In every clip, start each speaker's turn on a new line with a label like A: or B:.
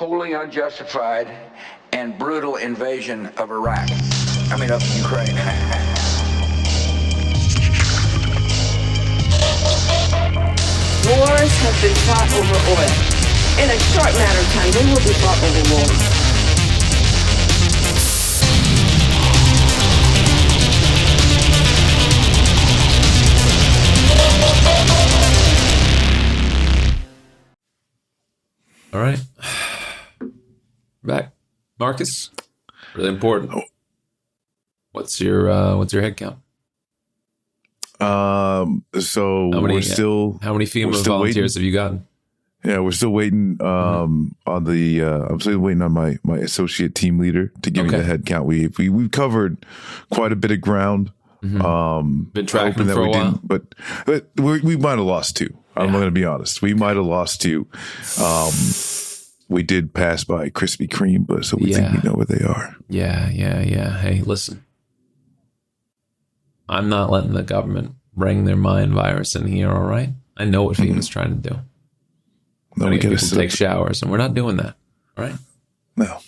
A: wholly unjustified and brutal invasion of Iraq. Of Ukraine.
B: Wars have been fought over oil. In a short matter of time, they will be fought over war.
C: All right. Back. Marcus, really important. What's your head count?
D: So
C: how many FEMA volunteers have you gotten?
D: Yeah, we're still waiting on the I'm still waiting on my associate team leader to give me the head count. We've covered quite a bit of ground.
C: Been tracking for a while,
D: but we might have lost two. I'm going to be honest. We might have lost two. We did pass by Krispy Kreme, but so we think we know where they are.
C: Yeah. Hey, listen. I'm not letting the government bring their mind virus in here, all right? I know what FEMA's trying to do.
D: No, we
C: get people to take showers, and we're not doing that, all right?
D: No.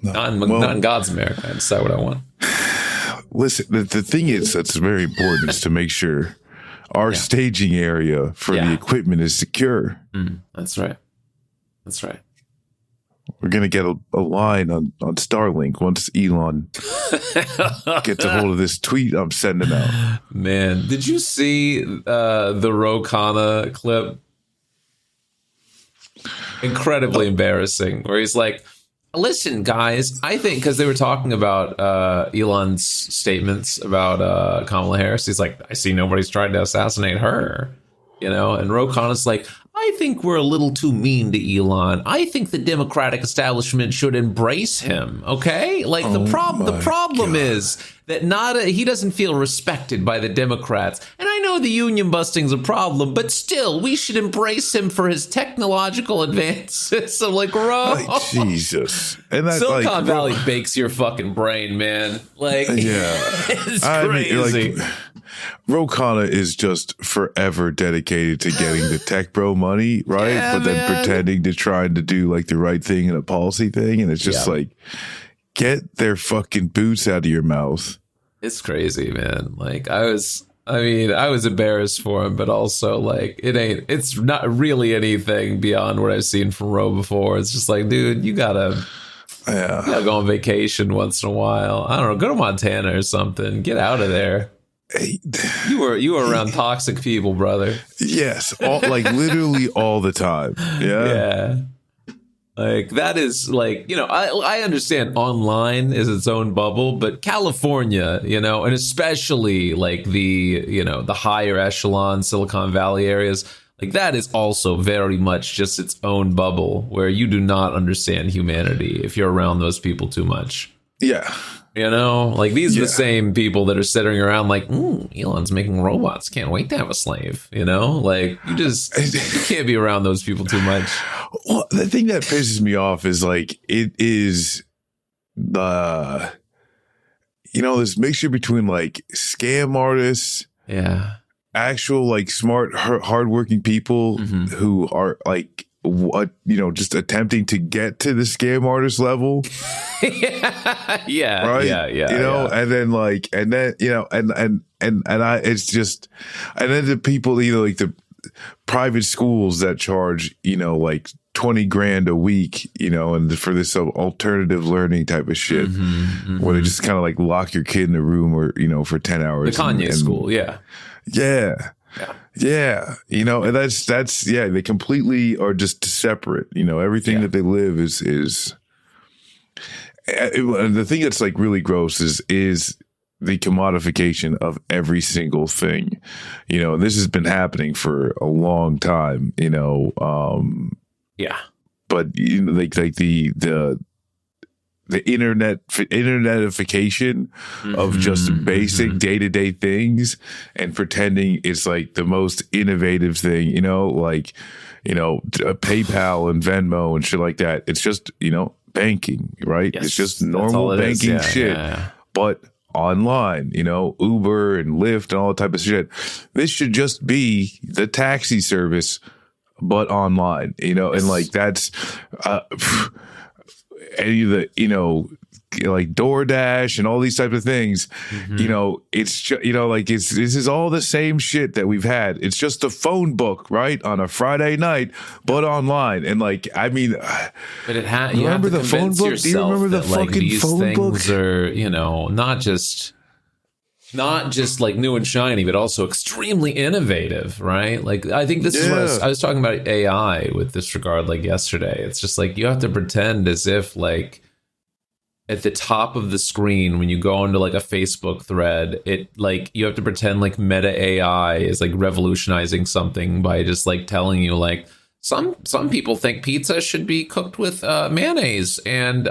C: Not in God's America. I decide what I want.
D: Listen, the thing is that's very important is to make sure our staging area for the equipment is secure.
C: That's right.
D: We're going to get a line on Starlink once Elon gets a hold of this tweet I'm sending out.
C: Man, did you see the Ro Khanna clip? Incredibly embarrassing, where he's like, listen, guys, I think, because they were talking about Elon's statements about Kamala Harris. He's like, I see nobody's trying to assassinate her, and Ro Khanna's like, I think we're a little too mean to Elon. I think the Democratic establishment should embrace him. Okay, the problem is that he doesn't feel respected by the Democrats. And I know the union busting's a problem, but still, we should embrace him for his technological advances. So, Ro,
D: Jesus, and that,
C: Silicon Valley bakes your fucking brain, man. It's crazy.
D: Ro Khanna is just forever dedicated to getting the tech bro money, right?
C: Yeah,
D: but then pretending to trying to do the right thing in a policy thing. And it's just get their fucking boots out of your mouth.
C: It's crazy, man. I was embarrassed for him, but also it's not really anything beyond what I've seen from Ro before. It's just dude, you gotta go on vacation once in a while. I don't know, go to Montana or something. Get out of there.
D: Hey,
C: you were around toxic people, brother.
D: Yes, literally all the time. Yeah.
C: That is I understand online is its own bubble, but California, and especially the higher echelon Silicon Valley areas, that is also very much just its own bubble where you do not understand humanity if you're around those people too much.
D: Yeah.
C: These are the same people that are sitting around Elon's making robots. Can't wait to have a slave. You can't be around those people too much.
D: Well, the thing that pisses me off is it is the, this mixture between scam artists.
C: Yeah.
D: Actual smart, hardworking people who are just attempting to get to the scam artist level.
C: Yeah.
D: Right.
C: Yeah.
D: And then it's just, and then the people, the private schools that charge, 20 grand a week, and for this alternative learning type of shit, where they just kind of like lock your kid in a room or, for 10 hours.
C: The Kanye school. Yeah.
D: Yeah. Yeah. And that's, they completely are just separate. Everything that they live is the thing that's like really gross is the commodification of every single thing. This has been happening for a long time, but the internetification of just basic day-to-day things and pretending it's like the most innovative thing, PayPal and Venmo and shit like that. It's just, banking, right?
C: Yes,
D: it's just normal banking shit, but online, Uber and Lyft and all that type of shit. This should just be the taxi service but online, and like that's any of the, like DoorDash and all these types of things, it's just, like this is all the same shit that we've had. It's just a phone book, right, on a Friday night, but online. And like, I mean,
C: but you remember the phone book? Do you remember the fucking phone book? These things are, not just like new and shiny, but also extremely innovative, right? Like, I think this is what I was talking about AI with this regard, like yesterday. It's just like, you have to pretend as if like at the top of the screen, when you go into like a Facebook thread, it like, you have to pretend like Meta AI is like revolutionizing something by just like telling you like, some people think pizza should be cooked with mayonnaise and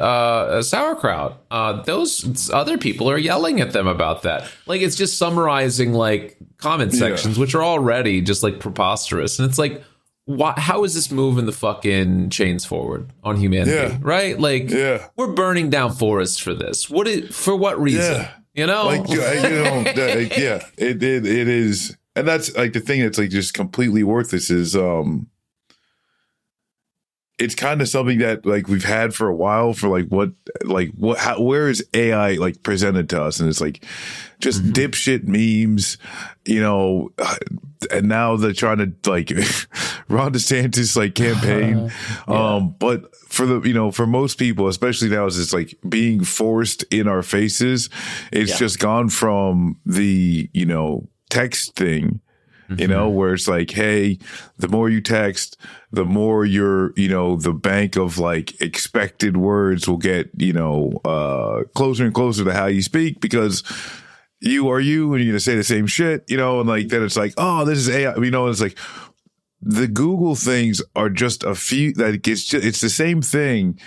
C: sauerkraut. Those other people are yelling at them about that. Like, it's just summarizing like comment sections, which are already just like preposterous. And it's like, how is this moving the fucking chains forward on humanity? Right? Like, we're burning down forests for this. For what reason? Like, it is. And that's like the thing that's like just completely worthless is, it's kind of something that like we've had for a while for where is AI like presented to us? And it's like just dipshit memes, and now they're trying to like Ron DeSantis like campaign. But for most people, especially now, it's like being forced in our faces. It's just gone from the, text thing, where it's like, hey, the more you text, the more your, the bank of like expected words will get, closer and closer to how you speak, because you are you and you're going to say the same shit, and like, then it's like, oh, this is AI, it's like the Google things are just a few, like it's the same thing,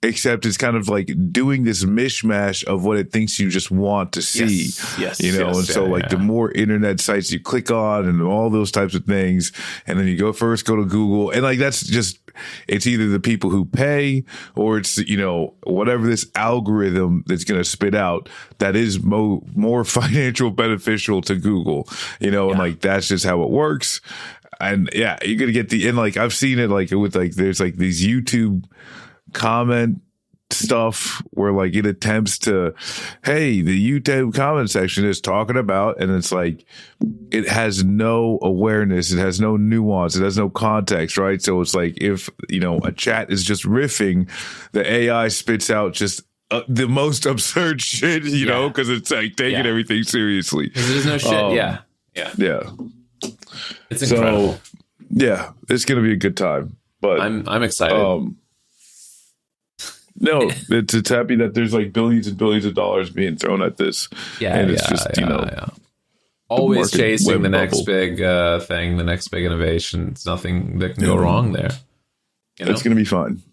C: except it's kind of like doing this mishmash of what it thinks you just want to see, the more internet sites you click on and all those types of things, and then you go to Google, and like that's just, it's either the people who pay or it's whatever this algorithm that's going to spit out that is more financial beneficial to Google, and like that's just how it works. And you're gonna get and like I've seen it like with like there's like these YouTube comment stuff where like it attempts to, hey, the YouTube comment section is talking about, and it's like it has no awareness, it has no nuance, it has no context, right? So it's like if a chat is just riffing, the AI spits out just the most absurd shit, because it's like taking everything seriously. There's no shit. It's incredible.
D: So it's gonna be a good time. But
C: I'm excited.
D: No, it's happy that there's like billions and billions of dollars being thrown at this. It's just,
C: always chasing the next big thing, the next big innovation. It's nothing that can go wrong there.
D: It's going to be fun.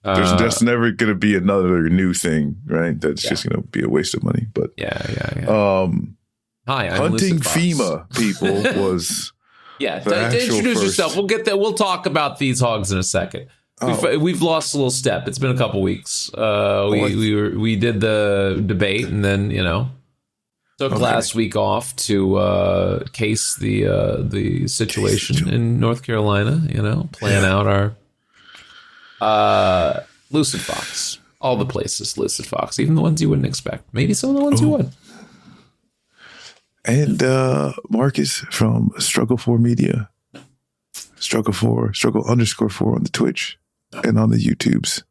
D: There's just never going to be another new thing, right? That's just going to be a waste of money. But
C: Hi, I'm
D: hunting
C: Lucid Fox.
D: FEMA people was
C: introduce yourself. We'll get there. We'll talk about these hogs in a second. We've lost a little step. It's been a couple weeks. We did the debate, and then took last week off to case the situation in North Carolina. Plan out our Lucid Fox, all the places Lucid Fox, even the ones you wouldn't expect. Maybe some of the ones you would.
D: And Marcus from Struggle 4 Media, Struggle _4 on the Twitch. And on the YouTubes,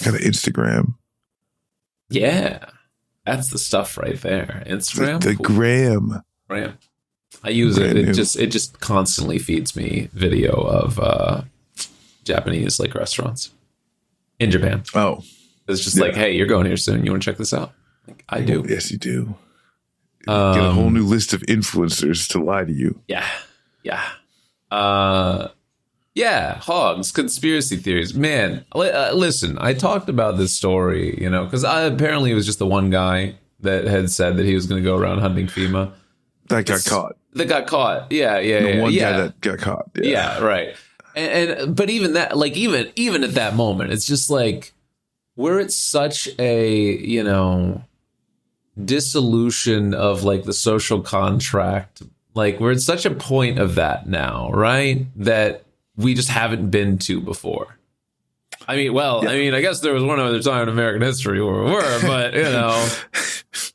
D: kind of Instagram.
C: Yeah, that's the stuff right there. Instagram,
D: the gram.
C: I use it. It just constantly feeds me video of Japanese like restaurants in Japan.
D: Oh,
C: it's just like, hey, you're going here soon. You want to check this out? Like, I do.
D: Yes, you do. Get a whole new list of influencers to lie to you.
C: Hogs, conspiracy theories. Man, listen, I talked about this story, because apparently it was just the one guy that had said that he was going to go around hunting FEMA.
D: That got caught.
C: Yeah.
D: The one guy that got caught.
C: Yeah, right. But even that, like, even at that moment, it's just like, we're at such a, dissolution of like the social contract Like, we're at such a point of that now, right? That we just haven't been to before. I mean, I guess there was one other time in American history where we were, but,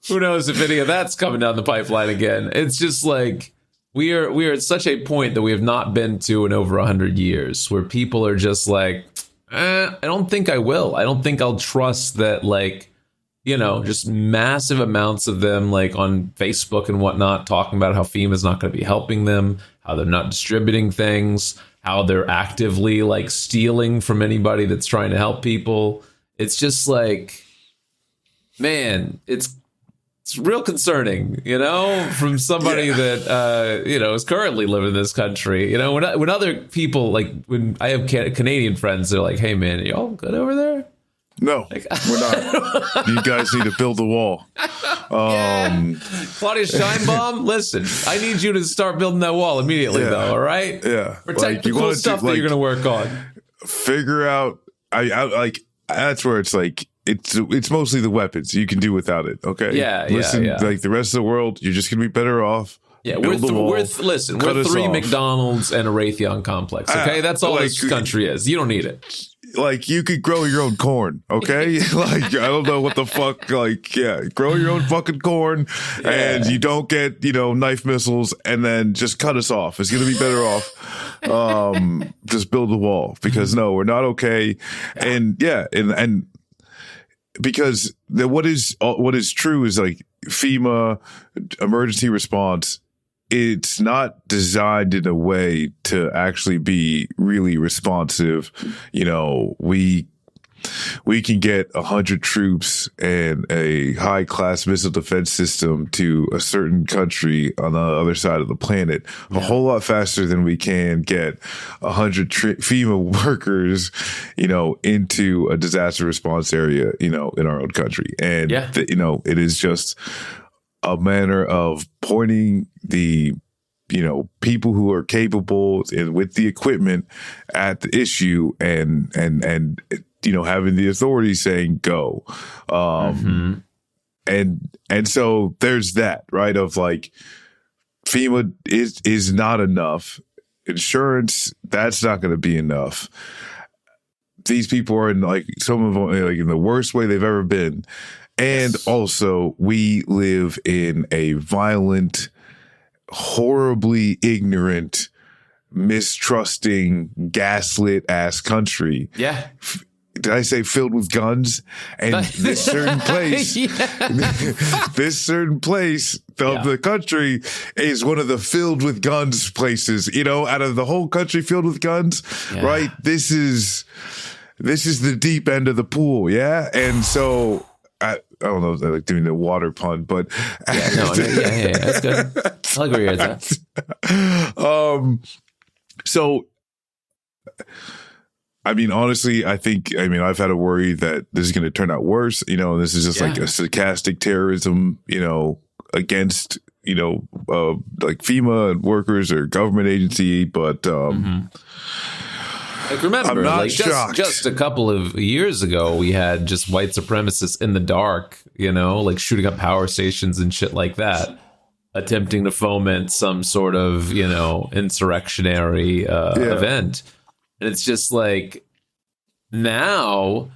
C: who knows if any of that's coming down the pipeline again. It's just like, we are at such a point that we have not been to in over 100 years, where people are just like, I don't think I will. I don't think I'll trust that, like, just massive amounts of them, like, on Facebook and whatnot, talking about how FEMA's not going to be helping them, how they're not distributing things, how they're actively, like, stealing from anybody that's trying to help people. It's just like, man, it's real concerning, from somebody that, is currently living in this country. When other people, like, when I have Canadian friends, they're like, hey, man, are y'all good over there?
D: No, we're not. You guys need to build the wall.
C: Claudia Scheinbaum, listen, I need you to start building that wall immediately, though, all right?
D: Yeah.
C: Protect the cool stuff that you're going to work on.
D: Figure out, that's where it's like, it's mostly the weapons. You can do without it, okay?
C: Yeah,
D: Listen,
C: yeah.
D: like the rest of the world, you're just going to be better off.
C: Yeah, we're three
D: off.
C: McDonald's and a Raytheon complex, okay? That's all this country is. You don't need it.
D: Like, you could grow your own corn, okay? Like, I don't know what the fuck, grow your own fucking corn, and you don't get, knife missiles, and then just cut us off. It's going to be better off. Just build a wall, because no, we're not okay. And and because what is true is, like, FEMA emergency response, it's not designed in a way to actually be really responsive. We can get 100 troops and a high-class missile defense system to a certain country on the other side of the planet a whole lot faster than we can get 100 FEMA workers, into a disaster response area, in our own country. And, it is just a manner of pointing the, people who are capable and with the equipment at the issue and having the authority saying go. And so there's that, right? Of like, FEMA is not enough. Insurance, that's not going to be enough. These people are in, like, some of them, like, in the worst way they've ever been. And also, we live in a violent, horribly ignorant, mistrusting, gaslit ass country.
C: Yeah.
D: Did I say filled with guns? And this certain place, this certain place of the country is one of the filled with guns places, out of the whole country filled with guns, right? This is the deep end of the pool. Yeah. And so, I don't know if I like doing the water pun, but that's good. I like where you're at that. So, I mean, honestly, I've had a worry that this is going to turn out worse. This is just like a sarcastic terrorism, against, like FEMA and workers or government agency, but
C: like, remember, like, just a couple of years ago, we had just white supremacists in the dark, like shooting up power stations and shit like that, attempting to foment some sort of, insurrectionary event. And it's just like, now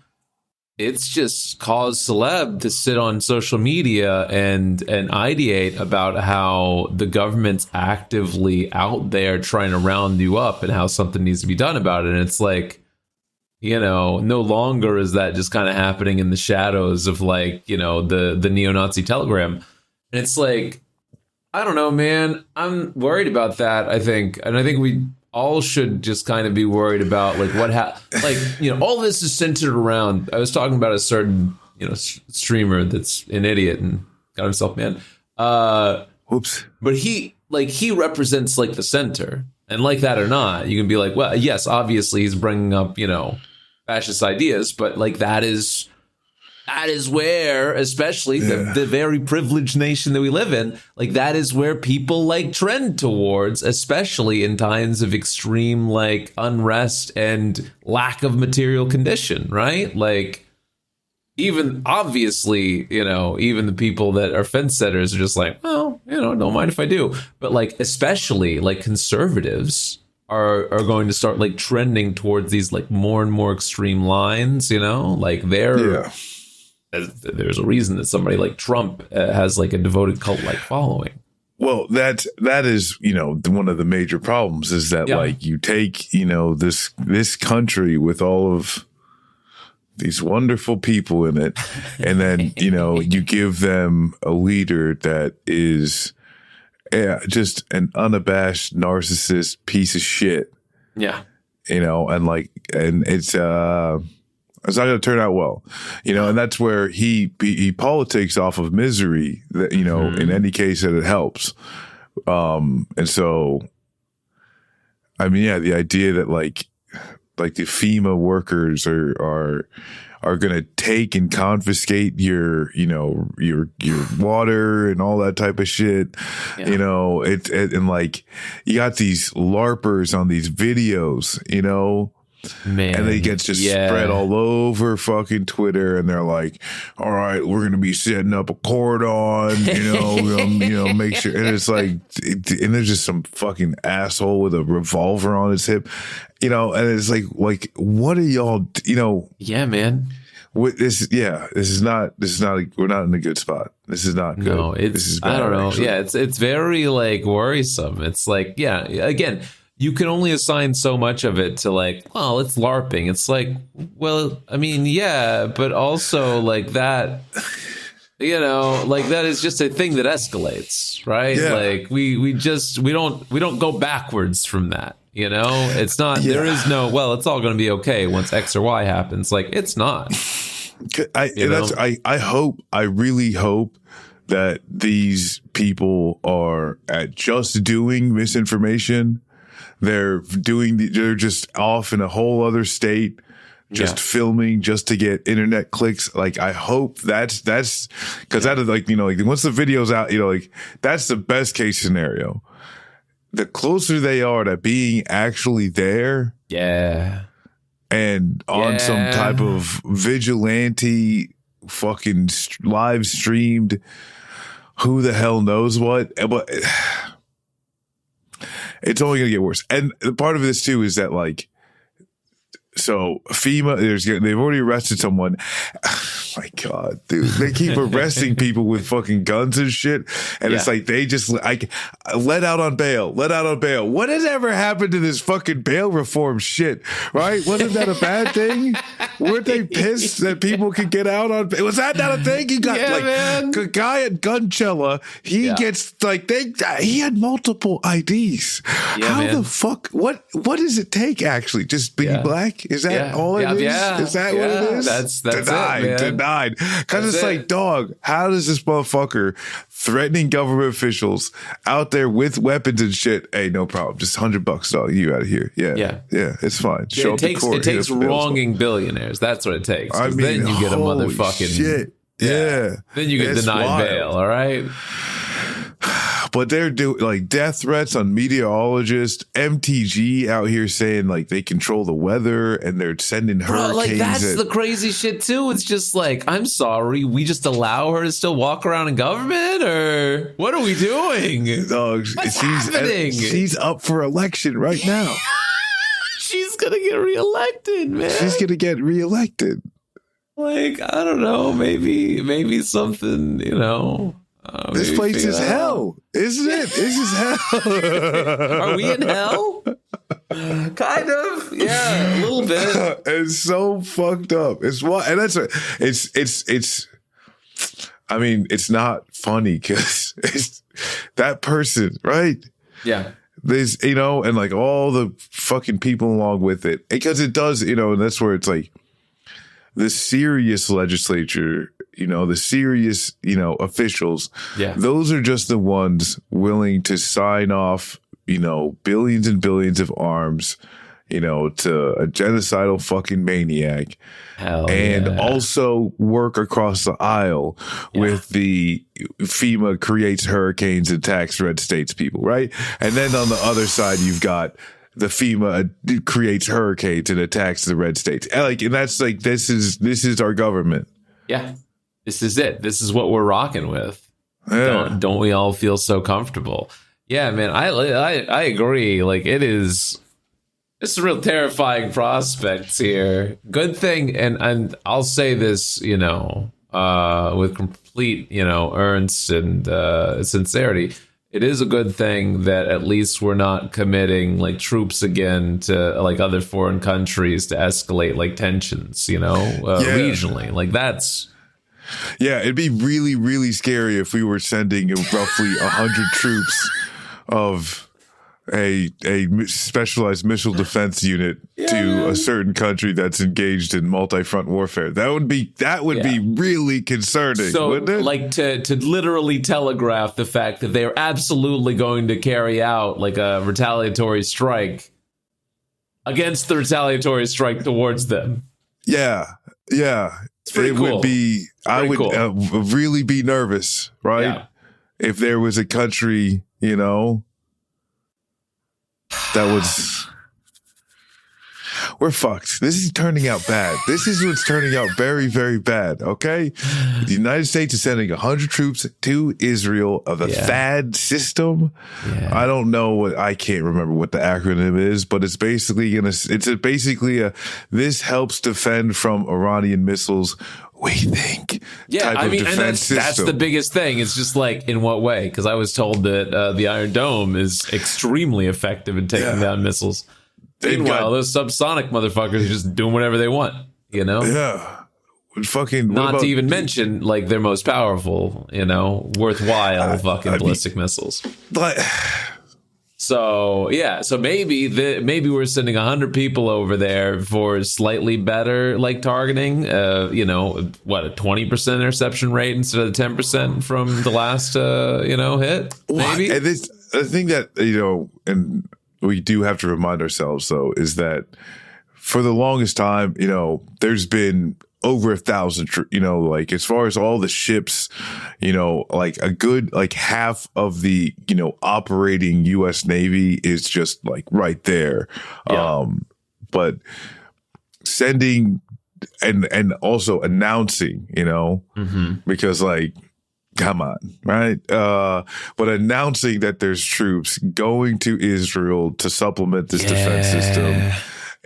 C: it's just caused celeb to sit on social media and ideate about how the government's actively out there trying to round you up and how something needs to be done about it. And it's like, no longer is that just kind of happening in the shadows of, like, the neo-Nazi telegram. And it's like, I don't know, man. I'm worried about that, I think. And I think we all should just kind of be worried about, like, all this is centered around, I was talking about a certain, streamer that's an idiot and got himself banned.
D: Whoops.
C: But he represents, like, the center. And like that or not, you can be like, well, yes, obviously he's bringing up, fascist ideas, but, like, that is where, especially the very privileged nation that we live in, like, that is where people, like, trend towards, especially in times of extreme, like, unrest and lack of material condition, right? Like, even obviously, even the people that are fence setters are just like, well, don't mind if I do. But like, especially like conservatives are going to start like trending towards these like more and more extreme lines, like there's a reason that somebody like Trump has like a devoted cult like following.
D: Well, that is, one of the major problems is that like you take, this country with all of these wonderful people in it, and then, you give them a leader that is just an unabashed narcissist piece of shit.
C: Yeah.
D: And it's not going to turn out well, and that's where he politics off of misery that, in any case that it helps. And so, I mean, the idea that like the FEMA workers are going to take and confiscate your water and all that type of shit. Yeah. And like you got these LARPers on these videos, Man, and they get just spread all over fucking Twitter, and they're like, "All right, we're gonna be setting up a cordon, make sure." And it's like, and there's just some fucking asshole with a revolver on his hip, and it's like, what are y'all,
C: Yeah, man.
D: This is not. We're not in a good spot. This is not good.
C: No,
D: this is bad,
C: I don't know.
D: actually.
C: Yeah, it's very like worrisome. It's like, again. You can only assign so much of it to like, well, it's LARPing. It's like, well, I mean, yeah, but also like that, like that is just a thing that escalates, right? Yeah. Like we don't go backwards from that, It's not, there is no, well, it's all going to be okay once X or Y happens. Like, it's not.
D: I really hope that these people are at just doing misinformation. They're just off in a whole other state, just filming just to get internet clicks. Like, I hope that's because that is like, once the video's out, that's the best case scenario. The closer they are to being actually there.
C: Yeah.
D: And on some type of vigilante fucking live streamed, who the hell knows what, but it's only going to get worse. And part of this too is that like, so FEMA, they've already arrested someone. Oh my God, dude, they keep arresting people with fucking guns and shit. And it's like, they just let out on bail. What has ever happened to this fucking bail reform shit? Right? Wasn't that a bad thing? Weren't they pissed that people could get out on bail? Was that not a thing? He got a guy at Gunchella. He gets like, he had multiple IDs. Yeah, how the fuck? What does it take actually? Just being black? Is that all it is?
C: Yeah.
D: Is that what it is?
C: That's
D: denied. Because it's like, dog, how does this motherfucker threatening government officials out there with weapons and shit? Hey, no problem. Just $100, dog. You out of here. Yeah. It's fine. Show up to court.
C: It takes wronging billionaires. That's what it takes. I mean, then you get a motherfucking
D: shit. Yeah.
C: Then you get denied bail. All right.
D: But they're doing like death threats on meteorologists, MTG out here saying like they control the weather and they're sending hurricanes.
C: Like that's the crazy shit too. It's just like, I'm sorry, we just allow her to still walk around in government, or what are we doing? What's happening?
D: She's up for election right now.
C: She's gonna get reelected, man.
D: She's gonna get reelected.
C: Like, I don't know, maybe something,
D: this place is hell, isn't it? This is hell.
C: Are we in hell? Kind of, yeah, a little bit.
D: It's so fucked up. It's what, and that's it's. I mean, it's not funny because it's that person, right?
C: Yeah.
D: There's, and like all the fucking people along with it, because it does, and that's where it's like the serious legislature. The serious, officials, those are just the ones willing to sign off, billions and billions of arms, to a genocidal fucking maniac. Also work across the aisle with the FEMA creates hurricanes, attacks red states people, right? And then on the other side, you've got the FEMA creates hurricanes and attacks the red states. And that's like, this is our government.
C: Yeah. This is it. This is what we're rocking with.
D: Yeah.
C: Don't we all feel so comfortable? Yeah, man, I agree. Like, it's a real terrifying prospects here. Good thing, and I'll say this, with complete, earnest and sincerity. It is a good thing that at least we're not committing like troops again to like other foreign countries to escalate like tensions, regionally. Like that's.
D: Yeah, it'd be really, really scary if we were sending roughly 100 troops of a specialized missile defense unit to a certain country that's engaged in multi-front warfare. That would be really concerning,
C: so,
D: wouldn't it?
C: Like to literally telegraph the fact that they're absolutely going to carry out like a retaliatory strike against the retaliatory strike towards them.
D: Yeah.
C: It's pretty cool.
D: Would be. I would really be nervous, right?
C: Yeah.
D: If there was a country, that was. We're fucked. This is turning out bad. This is what's turning out very, very bad. Okay, the United States is sending 100 troops to Israel of the THAAD system. Yeah. I don't know I can't remember what the acronym is, but it's basically this helps defend from Iranian missiles. We think.
C: Yeah, I mean, and that's the biggest thing. It's just like, in what way? Because I was told that the Iron Dome is extremely effective in taking down missiles. Meanwhile, those subsonic motherfuckers are just doing whatever they want,
D: Yeah. Fucking.
C: Not to even mention, like, their most powerful, worthwhile ballistic missiles.
D: But.
C: So maybe we're sending 100 people over there for slightly better like targeting. A 20% interception rate instead of the 10% from the last hit. Maybe.
D: And the thing that and we do have to remind ourselves though is that for the longest time, there's been over 1,000, like as far as all the ships, like a good, like half of the, operating U.S. Navy is just like right there. Yeah. But sending and also announcing, because like, come on, right? But announcing that there's troops going to Israel to supplement this defense system.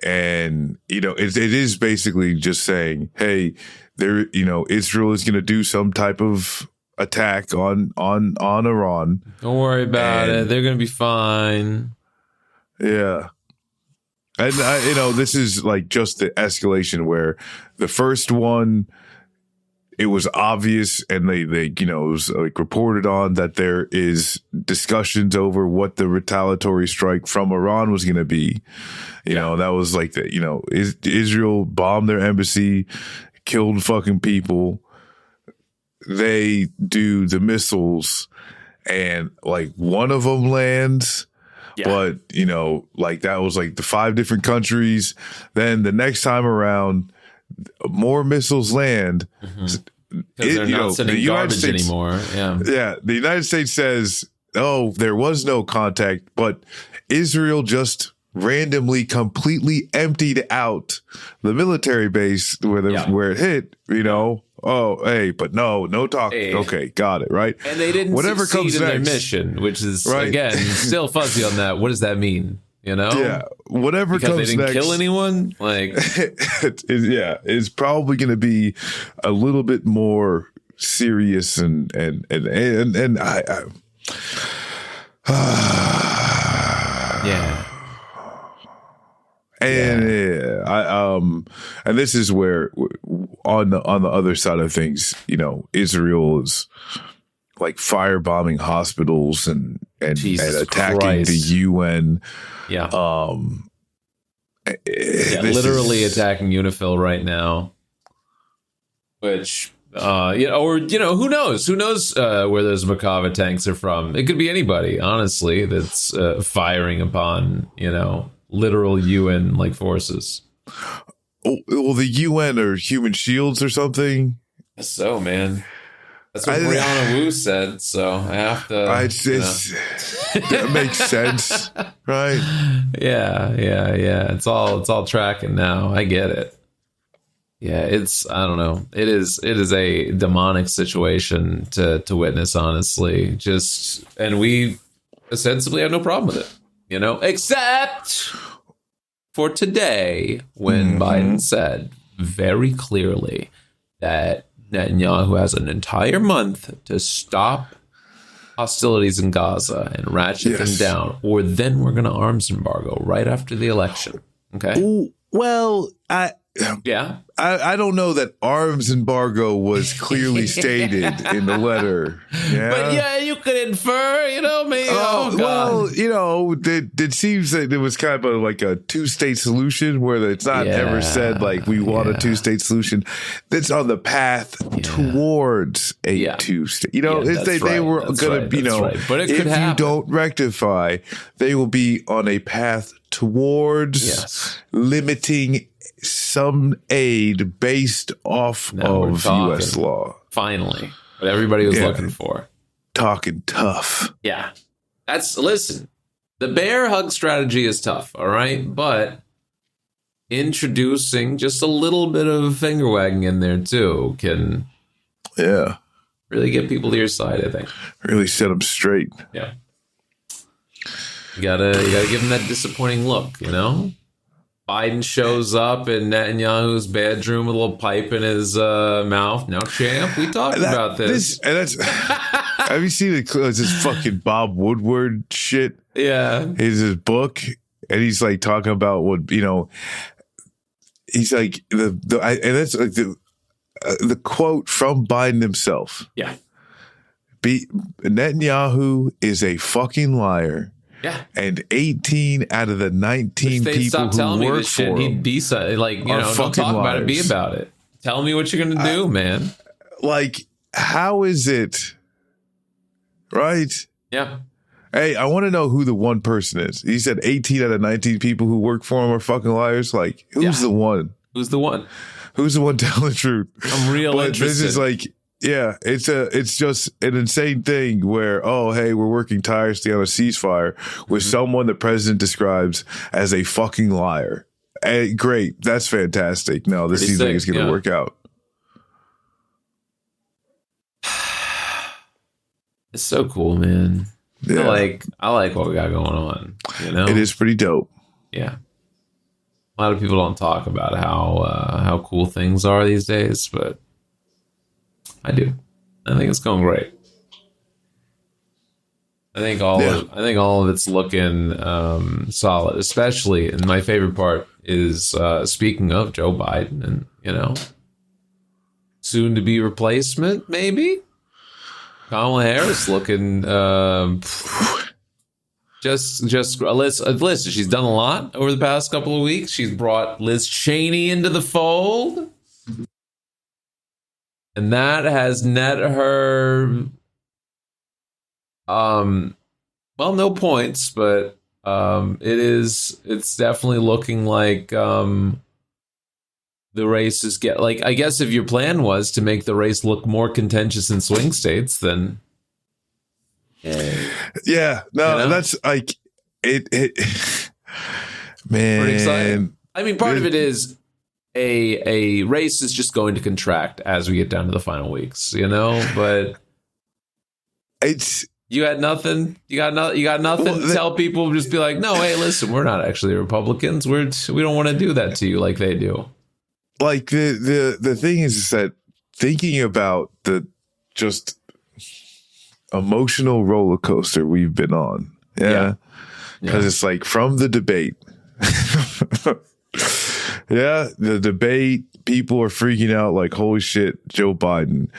D: And, it is basically just saying, hey, Israel is going to do some type of attack on Iran.
C: Don't worry about it. They're going to be fine.
D: Yeah. And, this is like just the escalation where the first one, it was obvious and they it was like reported on that there is discussions over what the retaliatory strike from Iran was going to be. That was like Israel bombed their embassy, killed fucking people. They do the missiles and like one of them lands. Yeah. But, like that was like the 5 different countries. Then the next time around, more missiles land.
C: Mm-hmm. Because they're not sending garbage anymore.
D: Yeah. The United States says, oh, there was no contact, but Israel just randomly completely emptied out the military base where it hit, Oh, hey, but no talk. Hey. Okay, got it, right?
C: And they didn't succeed in their mission, which is, again, still fuzzy on that. What does that mean?
D: Yeah, whatever
C: because
D: comes
C: they didn't
D: next,
C: kill anyone. Like,
D: it's probably going to be a little bit more serious and I
C: yeah.
D: And and this is where on the other side of things, Israel is like firebombing hospitals and attacking
C: Christ.
D: the UN.
C: Yeah. Literally attacking UNIFIL right now. Which who knows? Who knows where those Merkava tanks are from? It could be anybody, honestly, that's firing upon, literal UN like forces.
D: Oh, well, the UN are human shields or something.
C: So, man, that's what Brianna Wu said. So I have to.
D: That makes sense, right?
C: Yeah. It's all tracking now. I get it. Yeah, it's I don't know. It is a demonic situation to witness, honestly. Just and we ostensibly have no problem with it, except for today when Biden said very clearly that Netanyahu has an entire month to stop hostilities in Gaza and ratchet them down, or then we're going to arms embargo right after the election. Okay.
D: Ooh, well,
C: Yeah.
D: I don't know that arms embargo was clearly stated in the letter. Yeah.
C: But yeah, you could infer, maybe. Oh, God.
D: Well, it seems that it was kind of like a two-state solution where it's not ever said like we want a two-state solution. That's on the path towards a two-state. They were going to,
C: but it
D: if
C: could happen.
D: You don't rectify, they will be on a path towards limiting some aid based off of U.S. law.
C: Finally, what everybody was looking for.
D: Talking tough.
C: Yeah. Listen, the bear hug strategy is tough, all right? But introducing just a little bit of finger wagging in there, too, can really get people to your side, I think.
D: Really set them straight.
C: Yeah. You gotta give them that disappointing look, Biden shows up in Netanyahu's bedroom with a little pipe in his mouth. Now, champ, we talked about this. Have you seen this fucking Bob Woodward shit?
D: Yeah. His book, and he's like talking about what, he's like, and that's like the quote from Biden himself.
C: Yeah.
D: Netanyahu is a fucking liar.
C: Yeah.
D: And 18 out of the 19 people who work for him
C: he'd be don't talk about it, be about it. Tell me what you're going to do, man.
D: Like, how is it? Right?
C: Yeah.
D: Hey, I want to know who the one person is. He said 18 out of 19 people who work for him are fucking liars. Like, who's the one?
C: Who's the one?
D: Who's the one telling the truth?
C: I'm interested.
D: This is like, it's just an insane thing where, hey, we're working tirelessly on a ceasefire with someone the president describes as a fucking liar. Hey, great. That's fantastic. No, this seems like it's going to work out.
C: It's so cool, man. Yeah. I like what we got going on.
D: It is pretty dope.
C: Yeah. A lot of people don't talk about how cool things are these days, but I do. I think it's going great. I think all of it's looking solid, especially, and my favorite part is speaking of Joe Biden and soon to be replacement, maybe Kamala Harris looking just Liz. She's done a lot over the past couple of weeks. She's brought Liz Cheney into the fold. And that has net her, no points, but it's definitely looking like the race is I guess if your plan was to make the race look more contentious in swing states, then
D: that's like it man.
C: Pretty exciting. I mean, part of it is. A race is just going to contract as we get down to the final weeks, but you got nothing to tell people. Just be like, no, hey, listen, we're not actually Republicans. We don't want to do that to you like they do.
D: Like the thing is that thinking about the just emotional roller coaster we've been on. Yeah. Because it's like from the debate. Yeah, the debate, people are freaking out like, holy shit, Joe Biden.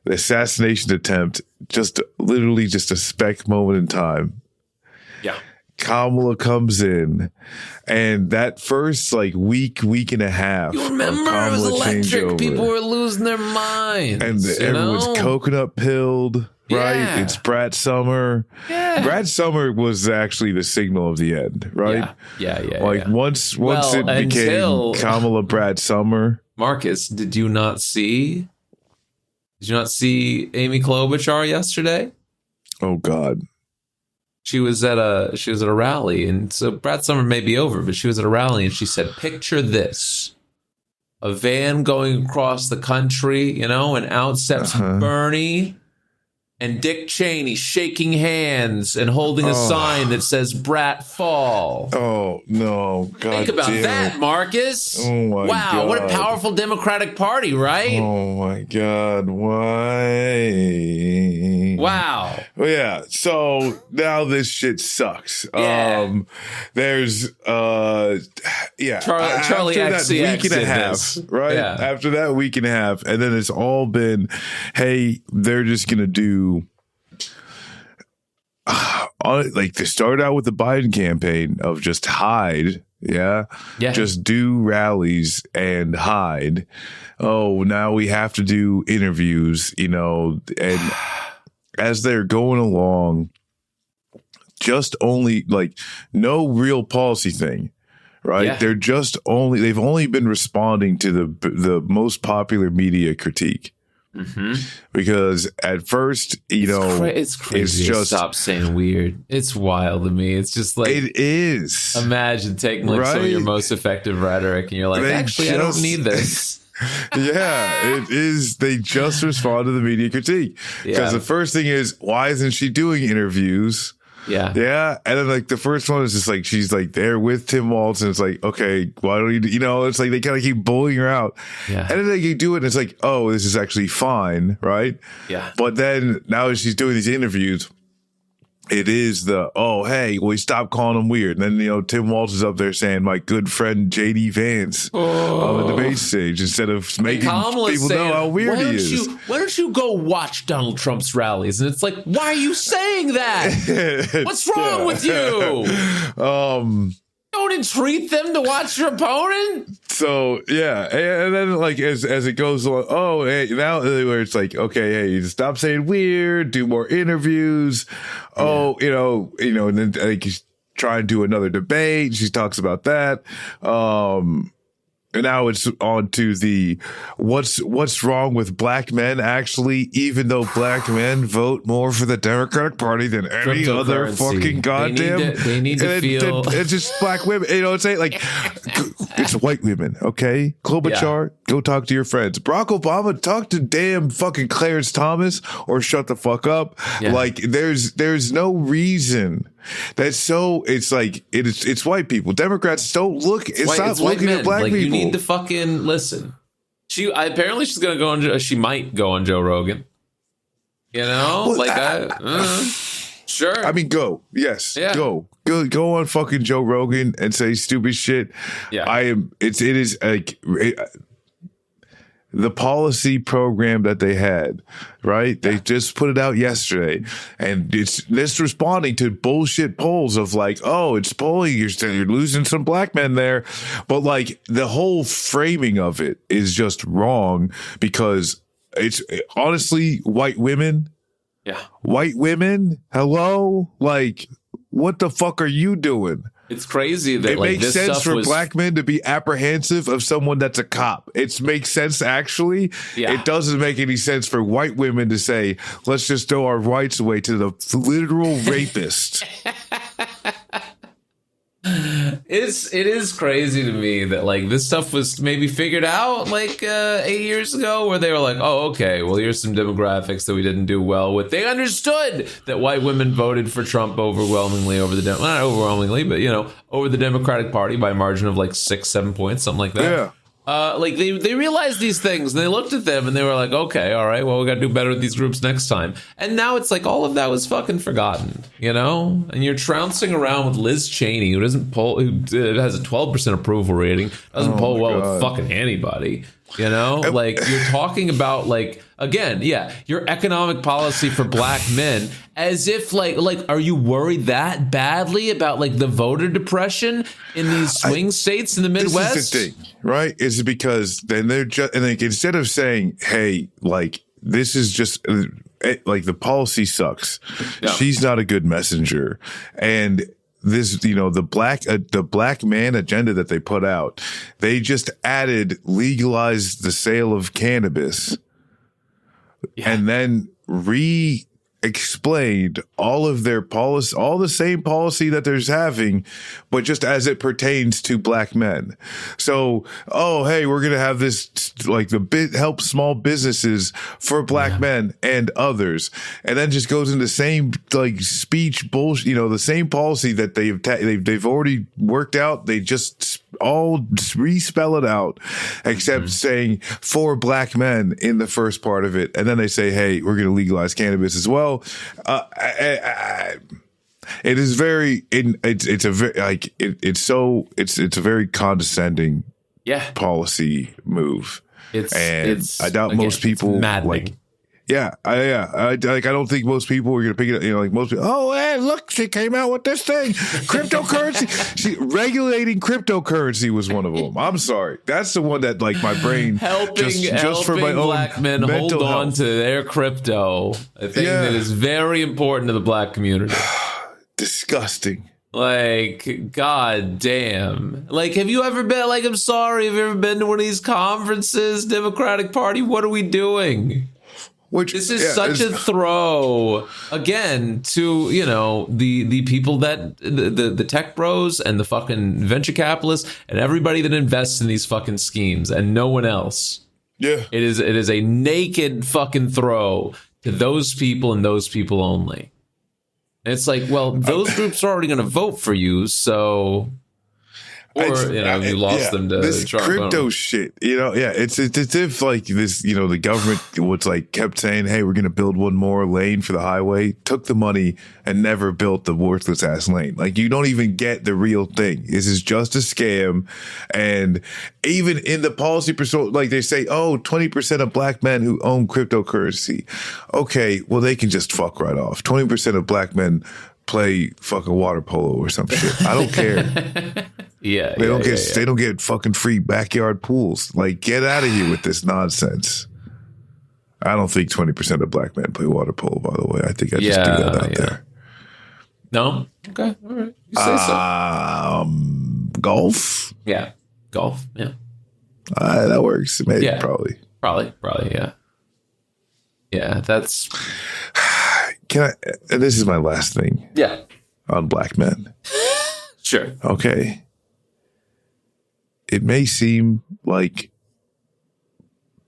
D: The assassination attempt, literally just a speck moment in time.
C: Yeah.
D: Kamala comes in, and that first week and a half.
C: You remember it was electric. People were losing their minds.
D: And everyone's coconut pilled. Right, it's Brad Summer. Yeah. Brad Summer was actually the signal of the end, right?
C: Yeah.
D: Once it became Kamala Brad Summer.
C: Marcus, did you not see Amy Klobuchar yesterday?
D: Oh God.
C: She was at a rally, and so Brad Summer may be over, but she was at a rally and she said, "Picture this. a van going across the country, and out steps Bernie and Dick Cheney shaking hands and holding a sign that says "Brat Fall."
D: Oh no! God
C: Think about that, Marcus.
D: Oh my
C: wow,
D: God.
C: what a powerful Democratic Party, right?
D: Oh my God! Why?
C: Wow.
D: Well, yeah. So now this shit sucks.
C: Yeah.
D: There's
C: Charlie
D: after that
C: XCX
D: week and a
C: did
D: half,
C: this.
D: right?
C: Yeah.
D: After that week and a half, and then it's all been, hey, they're just gonna do. Like they started out with the Biden campaign of just hide, just do rallies and hide. Oh, now we have to do interviews, and as they're going along, just only like no real policy thing. Right.
C: Yeah.
D: They've only been responding to the most popular media critique. Because at first,
C: it's crazy.
D: it's just
C: stop saying weird. It's wild to me. It's just like
D: it is.
C: Imagine taking like some of your most effective rhetoric, and you're like, I don't need this.
D: Yeah, it is. They just respond to the media critique because the first thing is, why isn't she doing interviews? Yeah. And then like the first one is just like, she's like there with Tim Walz, and it's like, okay, why don't you, it's like they kind of keep bullying her out.
C: Yeah.
D: And then they do it, and it's like, oh, this is actually fine. Right.
C: Yeah.
D: But then now she's doing these interviews. It is hey, we stop calling him weird. And then, Tim Walz is up there saying, my good friend J.D. Vance on the debate stage, instead of making people know how weird he is.
C: Why don't you go watch Donald Trump's rallies? And it's like, why are you saying that? What's wrong with you? Don't entreat them to watch your opponent.
D: So yeah, and then like as it goes along, hey, now where it's like, okay, hey, stop saying weird, do more interviews. And then like he's trying to do another debate. She talks about that. And now it's on to the what's wrong with black men, actually, even though black men vote more for the Democratic Party than any other fucking goddamn.
C: They need to feel.
D: It's just black women. It's like it's white women, okay? Klobuchar, go talk to your friends. Barack Obama, talk to damn fucking Clarence Thomas or shut the fuck up.
C: Yeah.
D: Like there's no reason. It's like it's white people. Democrats don't look. Stop looking at black people.
C: You need to fucking listen. Apparently she's gonna go on. She might go on Joe Rogan. Sure.
D: I mean, go. Yes. Yeah. Go on fucking Joe Rogan and say stupid shit.
C: Yeah.
D: It is like. The policy program that they had, right? They just put it out yesterday, and it's responding to bullshit polls of like, oh, it's polling, you're losing some black men there. But like the whole framing of it is just wrong, because it's honestly white women.
C: Yeah.
D: White women. Hello. Like, what the fuck are you doing?
C: It's crazy that
D: it makes sense for black men to be apprehensive of someone that's a cop. It makes sense, actually.
C: Yeah.
D: It doesn't make any sense for white women to say, let's just throw our rights away to the literal rapist.
C: It is crazy to me that like this stuff was maybe figured out like 8 years ago, where they were like, oh, okay, well, here's some demographics that we didn't do well with. They understood that white women voted for Trump overwhelmingly over not overwhelmingly, but over the Democratic Party by a margin of like 6-7 points, something like that. Yeah. Like they realized these things, and they looked at them and they were like, okay, all right, well, we got to do better with these groups next time. And now it's like all of that was fucking forgotten, and you're trouncing around with Liz Cheney, who has a 12% approval rating, doesn't poll well with fucking anybody. Like you're talking about like, again, your economic policy for black men, as if like, are you worried that badly about like the voter depression in these swing states in the Midwest?
D: This is the thing, right? Is it because then they're just, and like, instead of saying, hey, like, this is just like the policy sucks. Yeah. She's not a good messenger. And this, the black man agenda that they put out, they just added legalize the sale of cannabis and then explained all of their policy, all the same policy that they're having, but just as it pertains to black men. So, oh, hey, we're going to have this, like help small businesses for black men and others. And then just goes into the same like speech bullshit, you know, the same policy that they've already worked out. They just all respell it out, except saying for black men in the first part of it. And then they say, hey, we're going to legalize cannabis as well. It is very, it's a very, like, it's a very condescending policy move. I doubt most people like, I don't think most people are going to pick it up. You know, like most people, oh, hey, look, she came out with this thing, cryptocurrency. Regulating cryptocurrency was one of them. I'm sorry. That's the one that, like, my brain just for my own
C: black men hold on
D: health.
C: to their crypto. I think that is very important to the black community.
D: Disgusting.
C: Like, god damn. Like, have you ever been, like, I'm sorry, have you ever been to one of these conferences, Democratic Party? What are we doing? This is such a throw again to, you know, the people that the tech bros and the fucking venture capitalists and everybody that invests in these fucking schemes and no one else.
D: Yeah.
C: It is a naked fucking throw to those people and those people only. And it's like, well, those groups are already going to vote for you, so. Or, you know, you lost them to
D: this
C: Trump.
D: crypto shit, you know, it's as if like this, you know, the government was like kept saying, hey, we're going to build one more lane for the highway, took the money and never built the worthless ass lane. Like, you don't even get the real thing. This is just a scam. And even in the policy, like they say, oh, 20% of black men who own cryptocurrency. Okay, well, they can just fuck right off. 20% of black men play fucking water polo or some shit. I don't care. They don't get fucking free backyard pools. Like, get out of here with this nonsense. I don't think 20% of black men play water polo, by the way. I think I just threw that out there.
C: No? Okay. All right. You say so.
D: Golf?
C: Yeah. Golf. Yeah.
D: That works. Maybe.
C: Yeah.
D: Probably.
C: Yeah. Yeah. That's.
D: And this is my last thing.
C: Yeah.
D: On black men.
C: Sure.
D: Okay. It may seem like,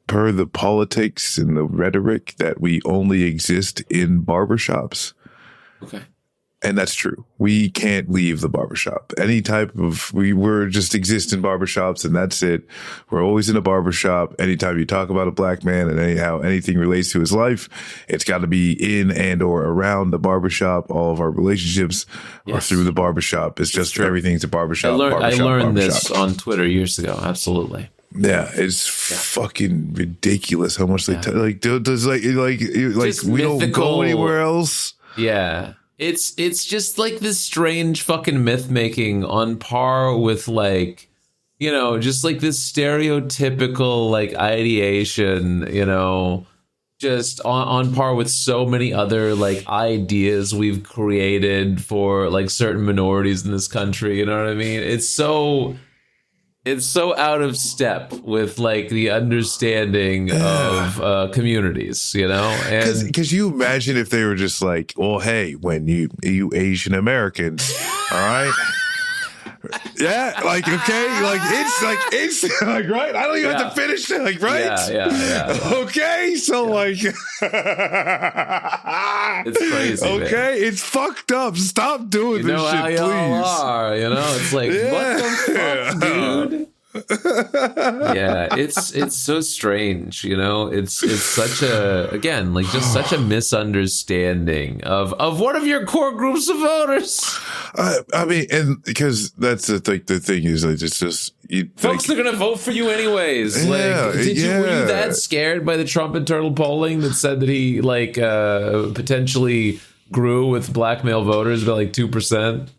D: per the politics and the rhetoric, that we only exist in barbershops.
C: Okay.
D: And that's true. We can't leave the barbershop. Any type of, we're just exist in barbershops and that's it. We're always in a barbershop. Anytime you talk about a black man and anyhow anything relates to his life, it's got to be in and or around the barbershop. All of our relationships are through the barbershop. It's just everything's a barbershop.
C: I learned this on Twitter years ago. Absolutely.
D: Yeah, it's fucking ridiculous how much they does like we don't go anywhere else.
C: Yeah. It's just like this strange fucking myth making on par with, like, you know, just like this stereotypical like ideation, you know, just on par with so many other like ideas we've created for like certain minorities in this country. You know what I mean? It's so out of step with like the understanding of communities, you know? And
D: because you imagine if they were just like, well, hey, when you Asian Americans, all right. Yeah, like, okay, like it's like, right. I don't even have to finish it, like, right.
C: Yeah.
D: Okay, so like,
C: it's crazy.
D: Okay, man. It's fucked up. Stop doing this shit,
C: how
D: please.
C: Are, you know, it's like, what the fuck, dude? Yeah, it's so strange, you know. It's such a, again, like, just such a misunderstanding of one of your core groups of voters.
D: I mean, and because that's the thing is, like, it's just
C: folks are gonna vote for you anyways. Were you that scared by the Trump internal polling that said that he like potentially grew with black male voters by like 2%?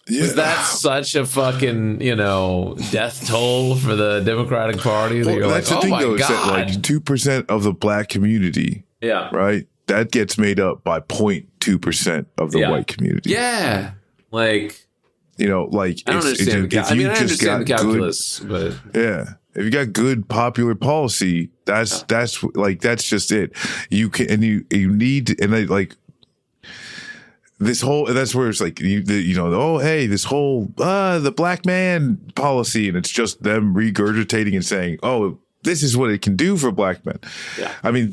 C: Was that such a fucking, you know, death toll for the Democratic Party that you're like, oh my God.
D: That, like, 2% of the black community, right? That gets made up by 0.2% of the white community.
C: Yeah. Like,
D: you know, like,
C: I don't understand. I understand the calculus, but
D: yeah, if you got good popular policy, that's just it. You can, and you need, and like this whole, that's where it's like, oh, hey, this whole, the black man policy. And it's just them regurgitating and saying, oh, this is what it can do for black men.
C: Yeah.
D: I mean,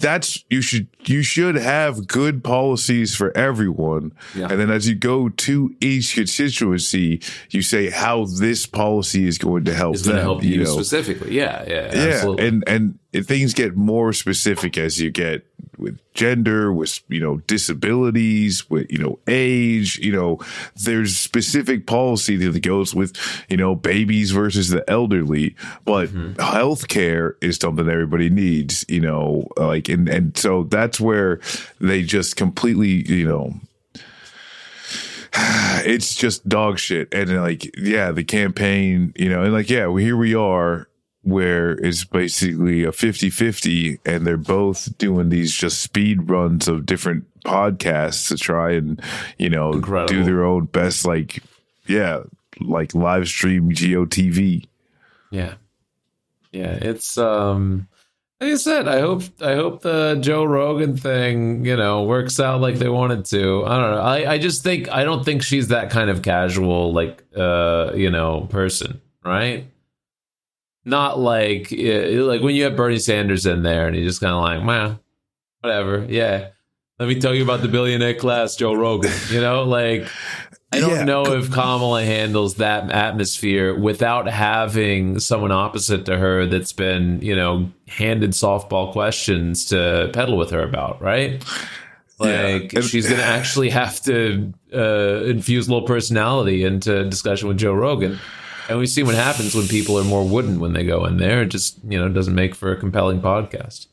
D: you should have good policies for everyone. Yeah. And then as you go to each constituency, you say how this policy is going to help them.
C: Help you specifically. Yeah. Absolutely.
D: And things get more specific as you get with gender, with, disabilities, with, age, there's specific policy that goes with, babies versus the elderly, but healthcare is something everybody needs, and so that's where they just completely, it's just dog shit. And the campaign, and here we are, where it's basically a 50-50 and they're both doing these just speed runs of different podcasts to try and, do their own best, live stream GOTV.
C: Yeah. Yeah. It's, like I said, I hope the Joe Rogan thing, works out like they wanted to. I don't know. I don't think she's that kind of casual, person, right? Not like when you have Bernie Sanders in there and he's just kind of like, man, whatever. Yeah. Let me tell you about the billionaire class, Joe Rogan. I don't know if Kamala handles that atmosphere without having someone opposite to her that's been, handed softball questions to peddle with her about, right? She's going to actually have to infuse a little personality into discussion with Joe Rogan. And we see what happens when people are more wooden when they go in there. It just, doesn't make for a compelling podcast.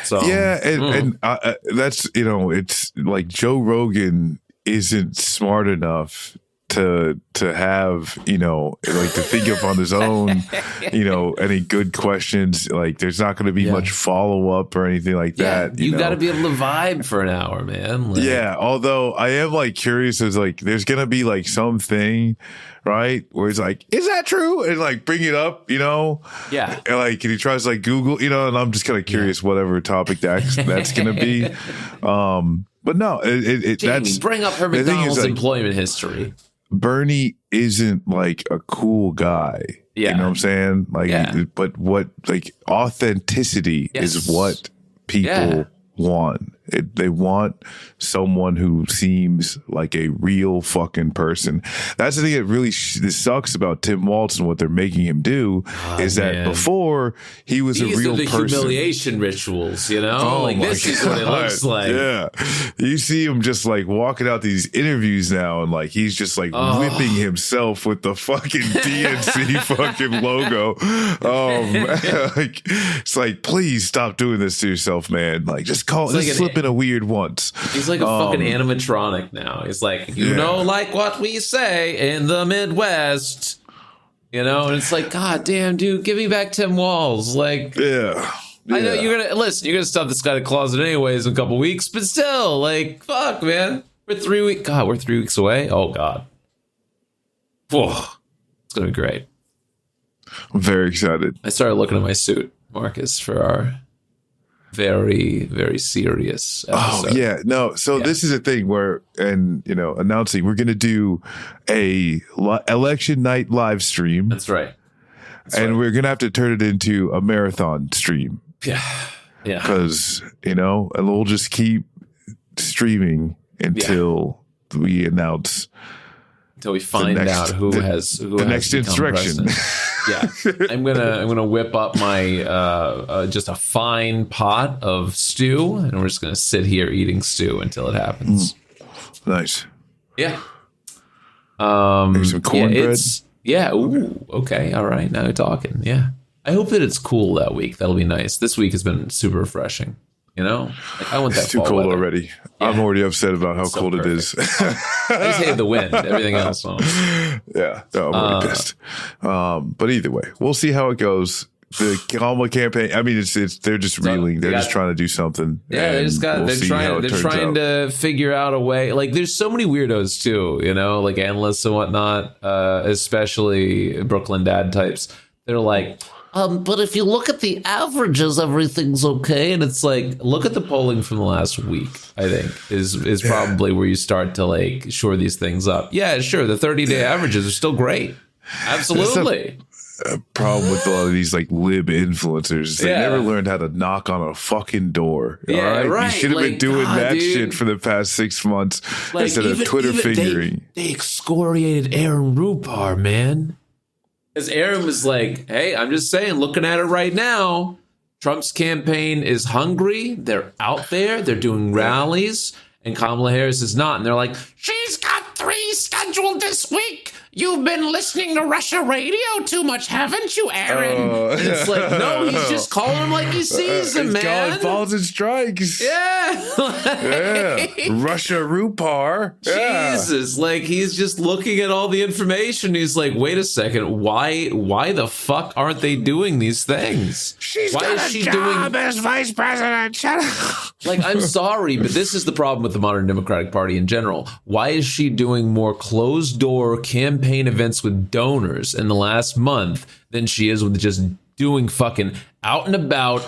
C: So
D: and that's, it's like Joe Rogan isn't smart enough to have, to think of on his own, any good questions. Like there's not going to be much follow up or anything like that.
C: You got to be able to vibe for an hour, man.
D: Although I am curious, as there's going to be something, right, where he's like, is that true? And bring it up, and and he tries Google, and I'm just kind of curious whatever topic that's going to be. But no, that's
C: bring up her McDonald's employment history.
D: Bernie isn't a cool guy. Yeah. You know what I'm saying? But what authenticity is what people want. They want someone who seems like a real fucking person. That's the thing that really sucks about Tim Walz and what they're making him do is that before he was a real person.
C: Humiliation rituals, this is what it looks like.
D: Yeah. You see him just walking out these interviews now and he's just whipping himself with the fucking DNC fucking logo. It's please stop doing this to yourself, man. Just slip in a weird once.
C: He's like a fucking animatronic now. He's what we say in the Midwest, and it's God damn, dude, give me back Tim Walz. I know you're gonna stuff this guy in the closet anyways in a couple weeks, but still, fuck, man, we're 3 weeks. God, we're 3 weeks away. Oh God, it's gonna be great.
D: I'm very excited.
C: I started looking at my suit, Marcus, for our very, very serious episode.
D: So this is a thing where, announcing we're going to do a election night live stream.
C: That's right.
D: We're going to have to turn it into a marathon stream.
C: Yeah.
D: Because, and we'll just keep streaming until we announce.
C: Until we find out who has the
D: next insurrection.
C: Yeah, I'm gonna whip up my just a fine pot of stew, and we're just gonna sit here eating stew until it happens.
D: Nice.
C: Yeah.
D: Maybe some cornbread.
C: Ooh. Okay. All right. Now you're talking. Yeah. I hope that it's cool that week. That'll be nice. This week has been super refreshing. I want that.
D: It's too cold weather already. Yeah. I'm already upset about how cold perfect. It is.
C: I just hate the wind. Everything else.
D: Yeah, no, I'm already pissed. But either way, we'll see how it goes. The Kamala campaign. I mean, they're just reeling. They're just trying to do something.
C: Yeah, they're trying to figure out a way. There's so many weirdos too. Analysts and whatnot, especially Brooklyn Dad types. They're like, but if you look at the averages, everything's okay. And it's like, look at the polling from the last week, I think, is probably where you start to like shore these things up. Yeah, sure. The 30-day averages are still great. Absolutely.
D: A problem with a lot of these like lib influencers. They never learned how to knock on a fucking door.
C: Yeah, right.
D: You should have been doing that shit for the past 6 months instead of Twitter fingering.
C: They excoriated Aaron Rupar, man. Because Aaron was like, hey, I'm just saying, looking at it right now, Trump's campaign is hungry. They're out there. They're doing rallies. And Kamala Harris is not. And they're like, she's got 3 scheduled this week. You've been listening to Russia radio too much, haven't you, Aaron? And it's like, no, he's just calling him like he sees him, man.
D: God falls and strikes.
C: Yeah.
D: Russia Rupar.
C: Jesus. Like, he's just looking at all the information. He's like, wait a second. Why the fuck aren't they doing these things? Why is she doing
D: as vice president? Shut up.
C: Like, I'm sorry, but this is the problem with the modern Democratic Party in general. Why is she doing more closed-door campaign events with donors in the last month than she is with just doing fucking out and about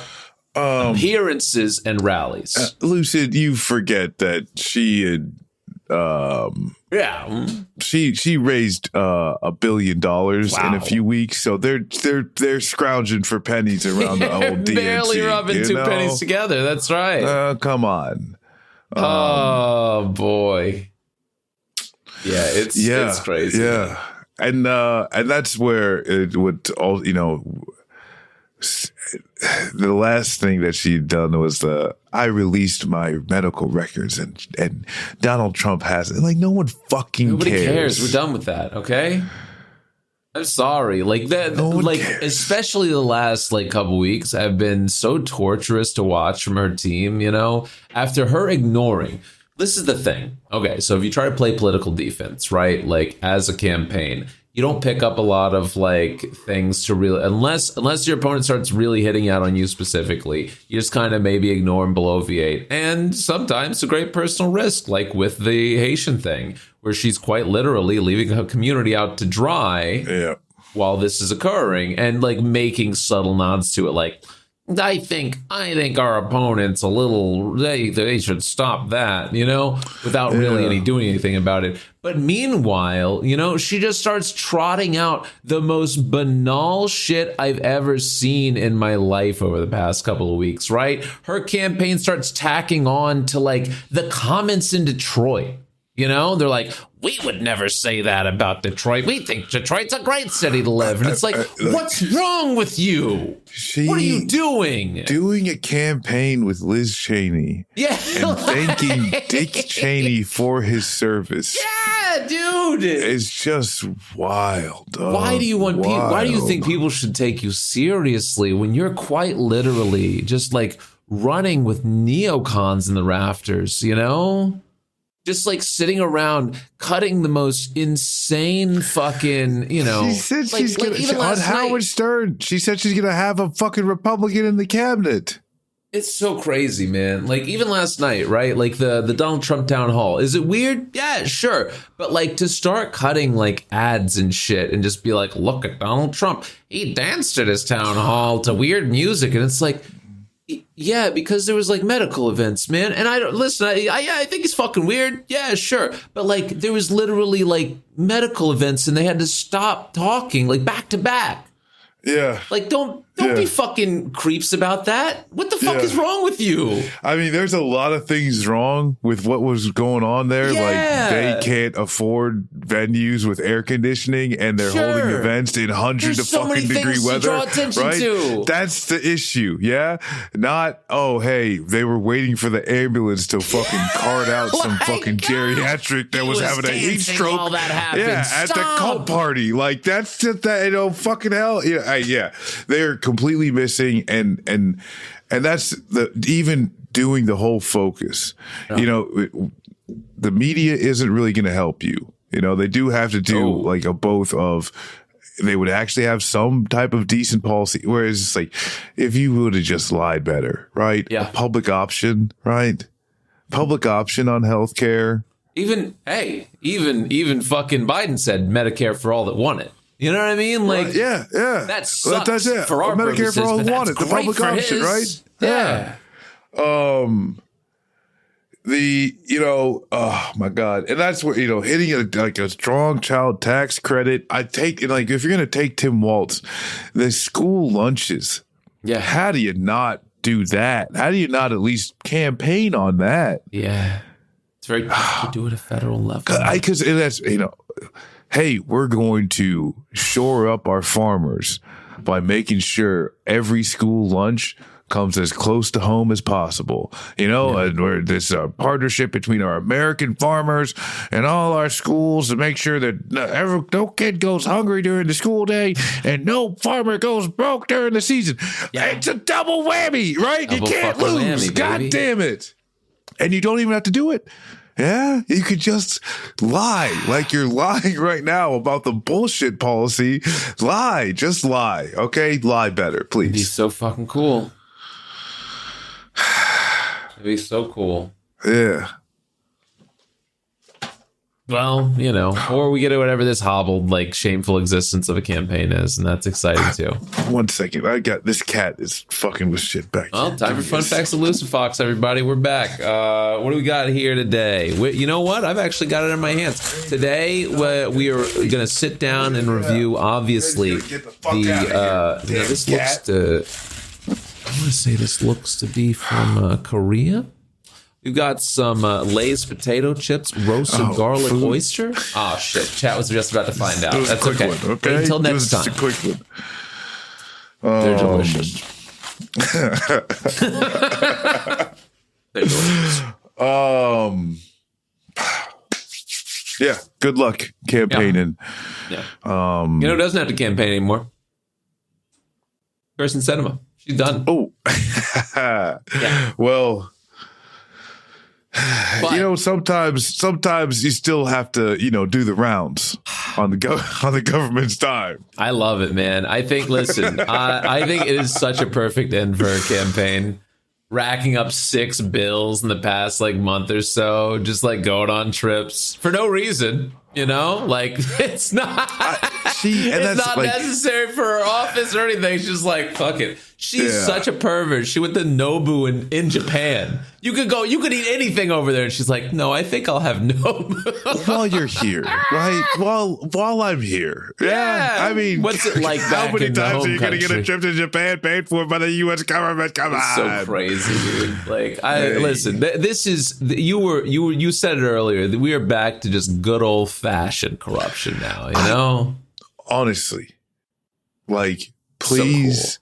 C: appearances and rallies?
D: Lucid, you forget that she had she raised $1 billion in a few weeks, so they're scrounging for pennies around the old DNC.
C: Barely rubbing 2 pennies together. That's right.
D: Come on.
C: Oh boy. Yeah, it's crazy.
D: Yeah, and that's where it would all, you know, the last thing that she'd done was I released my medical records and Donald Trump has it. Like, no one fucking
C: Nobody
D: cares.
C: cares. We're done with that. Okay. I'm sorry. Like that,
D: cares.
C: Especially the last like couple weeks have been so torturous to watch from her team, you know, after her ignoring. This is the thing. Okay, so if you try to play political defense, right, like as a campaign, you don't pick up a lot of like things to really, unless your opponent starts really hitting out on you specifically, you just kind of maybe ignore and bloviate. And sometimes it's a great personal risk, like with the Haitian thing, where she's quite literally leaving her community out to dry while this is occurring and like making subtle nods to it, like, I think our opponent's a little, they should stop that, you know, without really doing anything about it. But meanwhile, you know, she just starts trotting out the most banal shit I've ever seen in my life over the past couple of weeks, right? Her campaign starts tacking on to like the comments in Detroit. You know, they're like, we would never say that about Detroit. We think Detroit's a great city to live. And it's like, what's wrong with you? What are you doing?
D: Doing a campaign with Liz Cheney.
C: Yeah.
D: And thanking Dick Cheney for his service.
C: Yeah, dude.
D: It's just wild.
C: Why do you want people? Why do you think people should take you seriously when you're quite literally just like running with neocons in the rafters, you know? Just like sitting around cutting the most insane fucking, you know.
D: She said she's
C: like,
D: gonna, on Howard Stern, she said she's gonna have a fucking Republican in the cabinet.
C: It's so crazy, man. Like even last night, right? Like the Donald Trump town hall. Is it weird? Yeah, sure. But like to start cutting like ads and shit and just be like, look at Donald Trump. He danced at his town hall to weird music. And it's like, yeah, because there was like medical events, man. And I don't listen. I think he's fucking weird. Yeah, sure. But like there was literally like medical events and they had to stop talking like back to back.
D: Yeah.
C: Like don't be fucking creeps about that. What the fuck is wrong with you?
D: I mean, there's a lot of things wrong with what was going on there.
C: Yeah.
D: Like they can't afford venues with air conditioning and they're holding events in 100
C: so
D: fucking degree weather.
C: Draw attention
D: right?
C: to.
D: That's the issue. Yeah. Not, oh, hey, they were waiting for the ambulance to fucking cart out some fucking geriatric that was having a heat stroke.
C: All that happened.
D: Yeah. At the cult party. Like that's just that, you know, fucking hell. Yeah. They're completely missing and that's even doing the whole focus. You know, the media isn't really going to help you. You know, they do have to do like a both of, they would actually have some type of decent policy. Whereas it's like, if you would have just lied better, right?
C: Yeah.
D: A public option, right? Public option on healthcare.
C: Even fucking Biden said Medicare for all that want it. You know what I mean? Like,
D: yeah.
C: That sucks
D: That's it.
C: for our
D: Medicare
C: purposes,
D: for all
C: but
D: who want
C: that's
D: it. The
C: great
D: public
C: for
D: option,
C: his.
D: right?
C: Yeah.
D: Oh my God. And that's what, hitting a strong child tax credit. If you're going to take Tim Walz, the school lunches.
C: Yeah.
D: How do you not do that? How do you not at least campaign on that?
C: Yeah. It's very tough to do at a federal level.
D: Because that's, hey, we're going to shore up our farmers by making sure every school lunch comes as close to home as possible, and where this partnership between our American farmers and all our schools to make sure that no kid goes hungry during the school day and no farmer goes broke during the season. Yeah. It's a double whammy, right? You can't lose. Whammy, God damn it. And you don't even have to do it. Yeah, you could just lie like you're lying right now about the bullshit policy. Lie, just lie, okay? Lie better, please.
C: It'd be so fucking cool. It'd be so cool.
D: Yeah.
C: Well, or we get to whatever this hobbled, shameful existence of a campaign is, and that's exciting too.
D: 1 second. This cat is fucking with shit back.
C: Well, time for Fun Facts of Lucifox, everybody. We're back. What do we got here today? You know what? I've actually got it in my hands. Today, we are going to sit down and review, obviously, this looks to... I want to say this looks to be from Korea. We've got some Lay's potato chips, roasted garlic oyster. Oh, shit. Chat was just about to find out. That's okay.
D: One, okay.
C: Wait until next time.
D: Just a quick one.
C: They're delicious. They're delicious.
D: Yeah, good luck campaigning.
C: Yeah. Who doesn't have to campaign anymore? Kyrsten Sinema. She's done.
D: Oh.
C: Yeah.
D: Well...
C: But,
D: sometimes you still have to, do the rounds on the government's time.
C: I love it, man. I think, listen, I think it is such a perfect end for a campaign. Racking up 6 bills in the past month or so, just going on trips for no reason. It's not. It's not necessary for her office or anything. She's just fuck it. She's such a pervert. She went to Nobu in Japan. You could eat anything over there. And she's like, no, I think I'll have Nobu.
D: While you're here, right? While I'm here. Yeah. I mean,
C: what's it like back
D: how many
C: in the
D: times
C: home
D: are you going to
C: country?
D: get a trip to Japan paid for by the U.S. government? Come on.
C: It's so crazy, dude. Listen, this is, you said it earlier, that we are back to just good old fashioned corruption now,
D: Honestly, please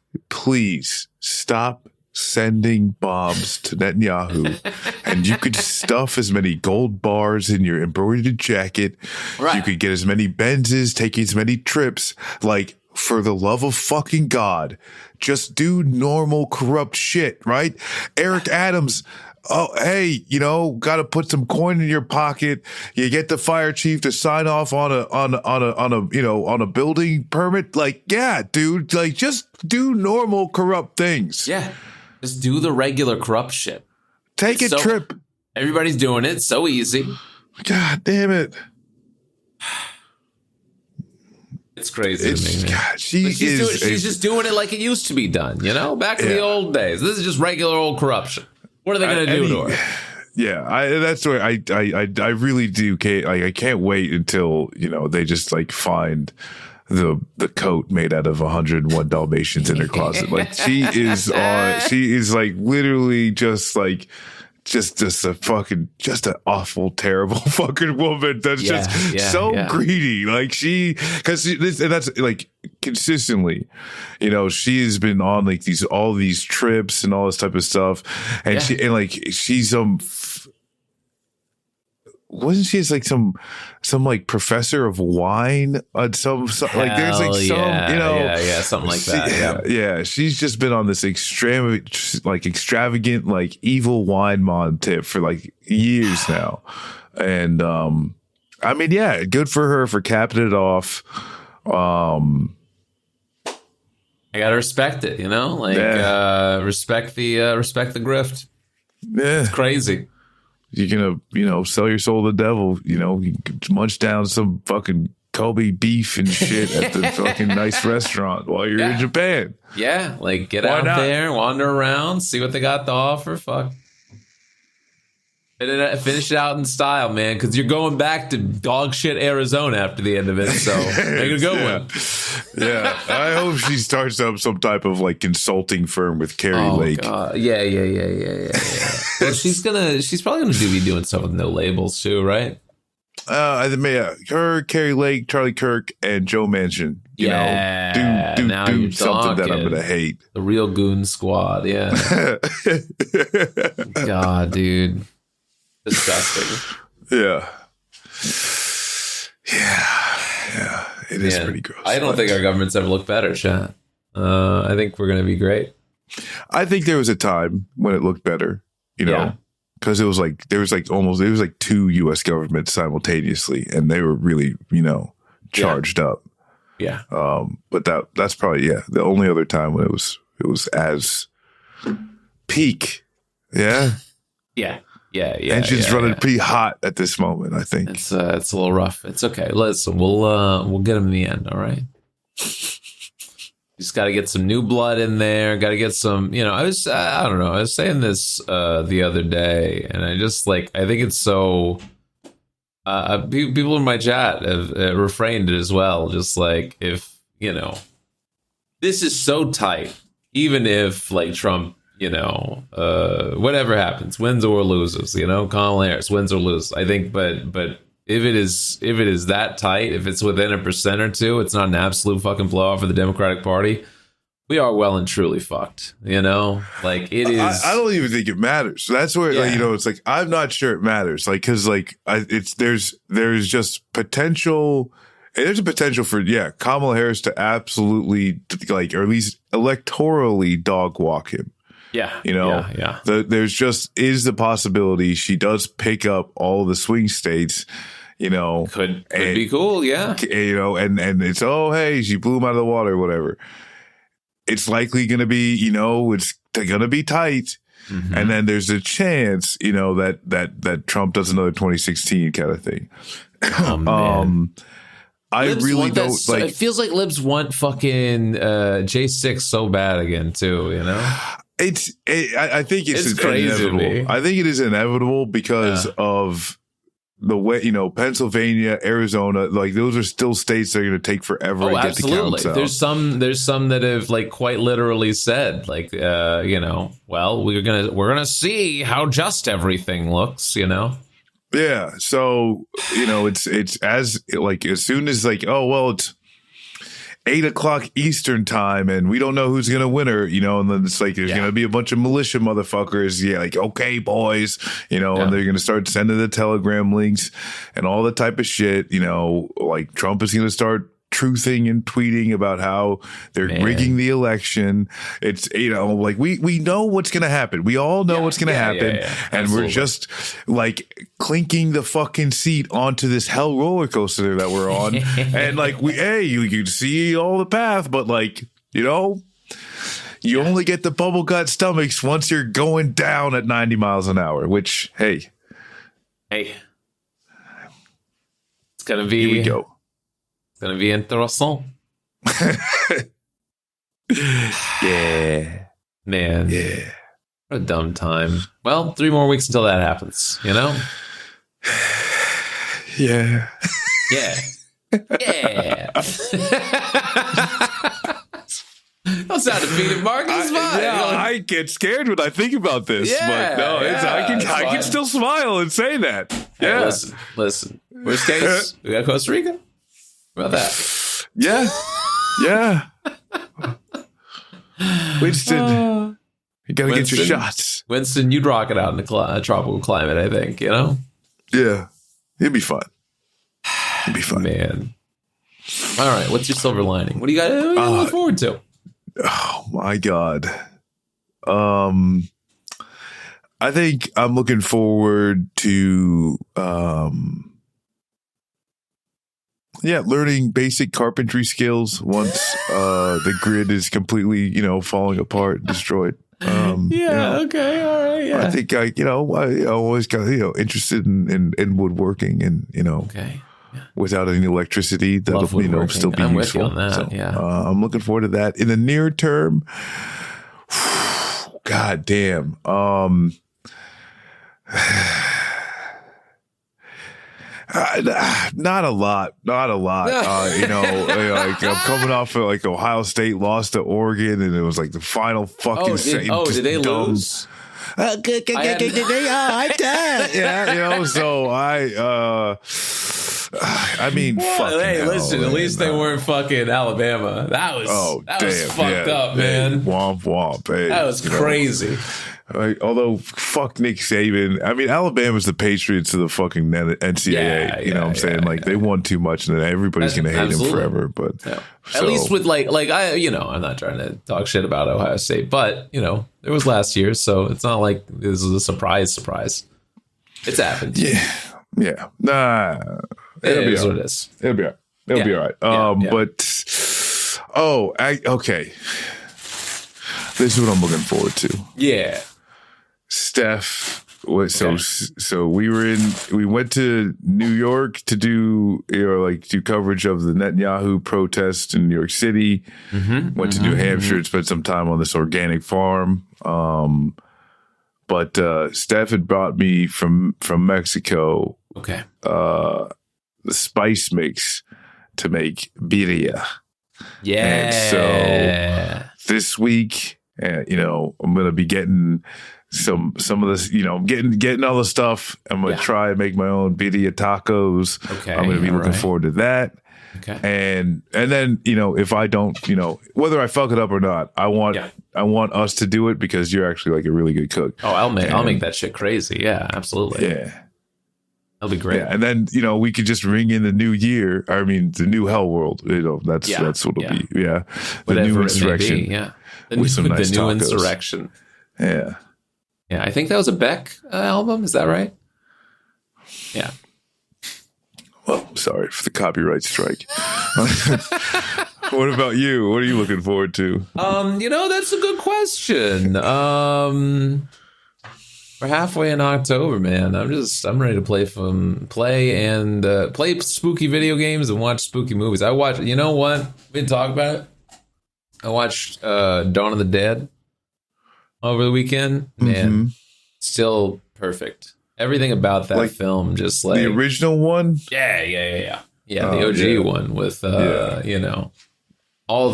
D: stop sending bombs to Netanyahu, and you could stuff as many gold bars in your embroidered jacket. Right. You could get as many Benzes, take as many trips. For the love of fucking God, just do normal corrupt shit, right? Eric Adams. Oh, hey, got to put some coin in your pocket. You get the fire chief to sign off on a building permit. Yeah, dude, just do normal corrupt things.
C: Yeah. Just do the regular corrupt shit.
D: Take a trip.
C: Everybody's doing it. So easy.
D: God damn it.
C: It's crazy to me, man.
D: God,
C: she's just doing it like it used to be done, back in the old days. This is just regular old corruption. What are they going to do to her?
D: Yeah, that's why I really do. I can't wait until they just find the coat made out of 101 Dalmatians in her closet. She is literally just an awful, terrible fucking woman that's so greedy. That's consistently, she's been on all these trips and all this type of stuff. And she's wasn't she some professor of wine? There's something like that. Yeah. She's just been on this extravagant, evil wine mon tip for years now. And, good for her for capping it off.
C: I gotta respect it, respect the grift.
D: Yeah.
C: It's crazy.
D: You're gonna, sell your soul to the devil. You can munch down some fucking Kobe beef and shit at the fucking nice restaurant while you're in Japan.
C: Yeah, like get
D: Why
C: out
D: not?
C: there, wander around, see what they got to offer. Fuck. And then finish it out in style, man, because you're going back to dog shit Arizona after the end of it. So make it a good one.
D: Yeah, I hope she starts up some type of like consulting firm with Carrie Lake.
C: God. Yeah. Well, she's probably gonna be doing stuff with no labels too, right?
D: Her, Carrie Lake, Charlie Kirk, and Joe Manchin. You know, do something that I'm gonna hate.
C: The real goon squad. Yeah. God, dude. Disgusting.
D: Yeah. It is pretty gross.
C: I don't think our government's ever looked better, Chat. I think we're going to be great.
D: I think there was a time when it looked better, you know, because it was like two U.S. governments simultaneously, and they were really, you know, charged up.
C: Yeah.
D: But that's probably the only other time when it was as peak. Yeah.
C: Yeah.
D: Engine's running pretty hot at this moment, I think.
C: It's a little rough. It's okay. Listen, we'll get him in the end. All right. Just got to get some new blood in there. Got to get some, you know, I don't know. I was saying this the other day, and I think it's so, people in my chat have refrained it as well. Just like, if, you know, this is so tight, even if like Trump, you know, whatever happens, wins or loses, you know, Kamala Harris wins or loses. I think, but if it is that tight, if it's within 1% or 2%, it's not an absolute fucking blowout for the Democratic Party. We are well and truly fucked, you know, like it is.
D: I don't even think it matters. That's where, like, you know, it's like, I'm not sure it matters. Like, cause like there's just potential. There's a potential for, Kamala Harris to absolutely like, or at least electorally dog walk him.
C: Yeah.
D: You know, there's just is the possibility she does pick up all the swing states, you know,
C: could be cool. Yeah.
D: You know, and it's, oh, hey, she blew him out of the water or whatever. It's likely going to be, you know, it's going to be tight. Mm-hmm. And then there's a chance, you know, that Trump does another 2016 kind of thing.
C: Oh, man.
D: I
C: Libs
D: really don't like.
C: It feels like Libs want fucking J6 so bad again, too, you know?
D: I think it's
C: crazy
D: inevitable. I think it is inevitable because of the way, you know, Pennsylvania, Arizona, like those are still states that are going to take forever to get the counts out.
C: There's some that have like quite literally said like, you know, well, we're gonna see how just everything looks, you know.
D: Yeah. So, you know, it's as like as soon as like, oh well, it's 8:00 Eastern time and we don't know who's going to win her, you know, and then it's like, there's going to be a bunch of militia motherfuckers. Yeah. Like, okay, boys, you know, and they're going to start sending the Telegram links and all the type of shit, you know, like Trump is going to start truthing and tweeting about how they're rigging the election. It's, you know, like we know what's going to happen. We all know what's going to happen. And we're just like clinking the fucking seat onto this hell roller coaster that we're on. And like, you can see all the path, but like, you know, you only get the bubble gut stomachs once you're going down at 90 miles an hour, which, hey,
C: it's going to be,
D: here we go.
C: It's gonna be interesting.
D: Yeah.
C: Man.
D: Yeah.
C: What a dumb time. Well, 3 more weeks until that happens, you know?
D: Yeah.
C: Yeah. Don't sound defeated, Mark. It's fine.
D: I get scared when I think about this.
C: Yeah,
D: but no, I can still smile and say that. Yeah.
C: Hey, listen. Worst case, we got Costa Rica. About that.
D: Yeah. Winston, you gotta get your shots.
C: Winston, you'd rock it out in a tropical climate, I think, you know?
D: Yeah. It'd be fun.
C: Man. All right, what's your silver lining? What do you got to look forward to?
D: Oh, my God. I think I'm looking forward to learning basic carpentry skills once the grid is completely, you know, falling apart and destroyed.
C: Okay, all right, yeah.
D: I think I always got, you know, interested in woodworking and, you know.
C: Okay.
D: without any electricity. That'll
C: Love woodworking.
D: still be
C: I'm
D: useful.
C: with you on that.
D: So,
C: Yeah.
D: I'm looking forward to that. In the near term, God damn. Not a lot. Like I'm coming off of like Ohio State lost to Oregon, and it was like the final fucking.
C: Did they lose?
D: I'm dead. Yeah, so I mean, fucking
C: hey,
D: hell,
C: listen, at
D: man.
C: least they weren't fucking Alabama. That was fucked up, man.
D: Womp womp. Hey,
C: That was crazy.
D: Although, fuck Nick Saban. I mean, Alabama's the Patriots of the fucking NCAA. You know what I'm saying? Like, they won too much, and everybody's going to hate him forever. But
C: at least with like I'm not trying to talk shit about Ohio State, but it was last year, so it's not like this is a surprise. It's happened.
D: Yeah. Nah.
C: It is what it is.
D: It'll be all right. It'll be all right. But okay. This is what I'm looking forward to.
C: Yeah.
D: Steph. So we went to New York to do coverage of the Netanyahu protest in New York City. Went to New Hampshire and spent some time on this organic farm. But Steph had brought me from Mexico.
C: Okay.
D: The spice mix to make birria.
C: Yeah.
D: And so this week, I'm gonna be getting some of this, getting all the stuff. I'm gonna try and make my own birria tacos.
C: Okay.
D: I'm gonna be looking forward to that.
C: Okay.
D: And then, if I don't, whether I fuck it up or not, I want us to do it because you're actually like a really good cook.
C: Oh, I'll make that shit crazy. Yeah, absolutely.
D: Yeah.
C: That'll be great.
D: Yeah, and then we could just ring in the new year. I mean, the new hell world. That's what it'll be. Yeah, the new insurrection.
C: Yeah,
D: with some nice
C: new
D: tacos.
C: insurrection.
D: Yeah,
C: yeah. I think that was a Beck album. Is that right? Yeah.
D: Well, sorry for the copyright strike. What about you? What are you looking forward to?
C: That's a good question. We're halfway in October, man. I'm ready to play spooky video games and watch spooky movies. I watched, we didn't talk about it. I watched Dawn of the Dead over the weekend. Man, still perfect. Everything about that film, just like
D: the original one.
C: Yeah, the OG one with all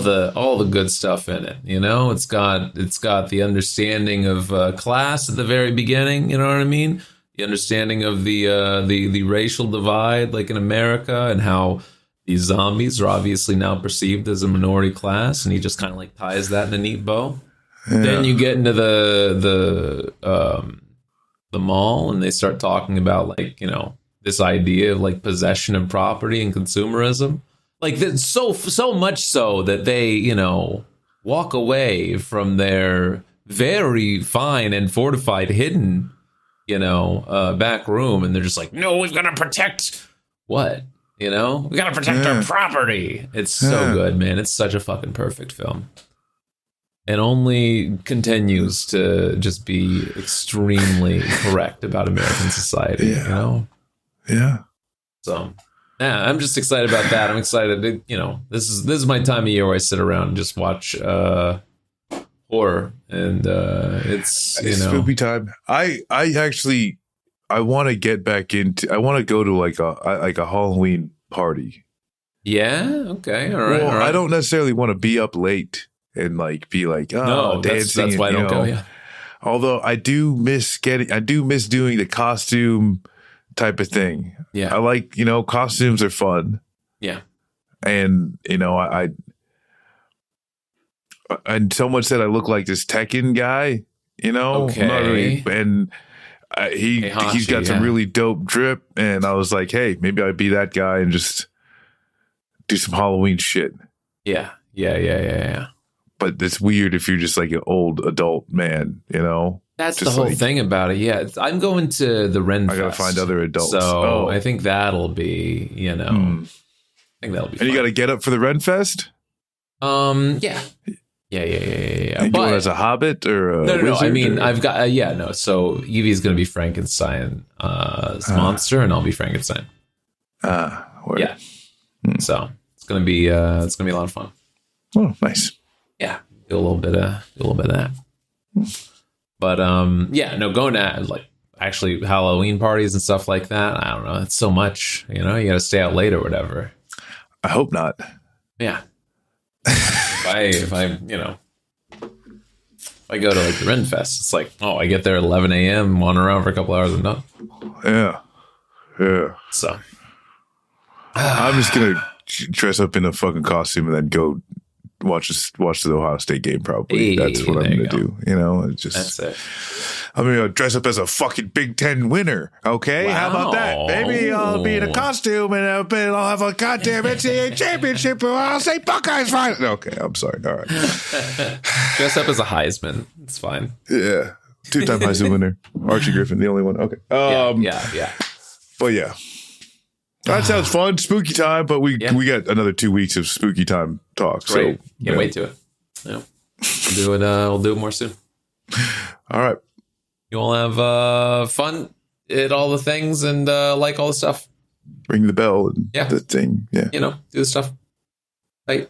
C: the good stuff in it. It's got the understanding of class at the very beginning. You know what I mean? The understanding of the racial divide, like in America, and how these zombies are obviously now perceived as a minority class, and he just kind of like ties that in a neat bow. Yeah. Then you get into the mall, and they start talking about this idea of like possession of property and consumerism. Like that's so much so that they, walk away from their very fine and fortified hidden, back room, and they're just like, no, we've got to protect what, we got to protect our property. It's so good, man. It's such a fucking perfect film. It only continues to just be extremely correct about American society,
D: Yeah.
C: So. Yeah, I'm just excited about that. I'm excited to, this is my time of year where I sit around and just watch horror, and it's
D: spooky time. I want to get back into. I want to go to like a Halloween party.
C: Yeah. Okay. All right.
D: Well,
C: all right.
D: I don't necessarily want to be up late and like be like dancing.
C: That's why I don't go. Yeah.
D: Although I do miss doing the costume type of thing.
C: Yeah.
D: I like, costumes are fun.
C: Yeah.
D: And, and someone said I look like this Tekken guy,
C: Okay.
D: I'm not really, and he's got some really dope drip. And I was like, hey, maybe I'd be that guy and just do some Halloween shit.
C: Yeah.
D: But it's weird if you're just like an old adult man,
C: That's
D: just
C: the whole thing about it. Yeah, I'm going to the Ren Fest.
D: I gotta find other adults.
C: So I think that'll be, I think that'll be.
D: And you got to get up for the Ren Fest.
C: Yeah.
D: You going as a hobbit or a
C: no.
D: wizard,
C: I mean,
D: or?
C: I've got no. So Evie's going to be Frankenstein, monster, and I'll be Frankenstein.
D: Word.
C: Yeah. So it's gonna be a lot of fun.
D: Oh, nice.
C: Yeah, do a little bit of that. But going to like actually Halloween parties and stuff like that. I don't know. It's so much, you got to stay out late or whatever.
D: I hope not.
C: Yeah. if I go to like the Ren Fest, it's like, I get there at 11 a.m., wander around for a couple hours and done.
D: Yeah.
C: So
D: I'm just gonna dress up in a fucking costume and then go watch the Ohio State game. Probably that's what I'm gonna do. That's it. I'm gonna dress up as a fucking Big Ten winner. Okay,
C: wow.
D: How about that? Maybe I'll be in a costume and I'll have a goddamn NCAA championship. Or I'll say Buckeyes final. Okay, I'm sorry. All right.
C: Dress up as a Heisman. It's fine.
D: Yeah, 2-time Heisman winner, Archie Griffin, the only one. Okay.
C: Yeah.
D: But yeah. That sounds fun. Spooky time, but we got another 2 weeks of spooky time talk.
C: Great.
D: So
C: can't wait to it. Yeah. We'll do it more soon.
D: All right.
C: You all have fun at all the things and like all the stuff.
D: Ring the bell and the thing. Yeah.
C: Do the stuff. Bye.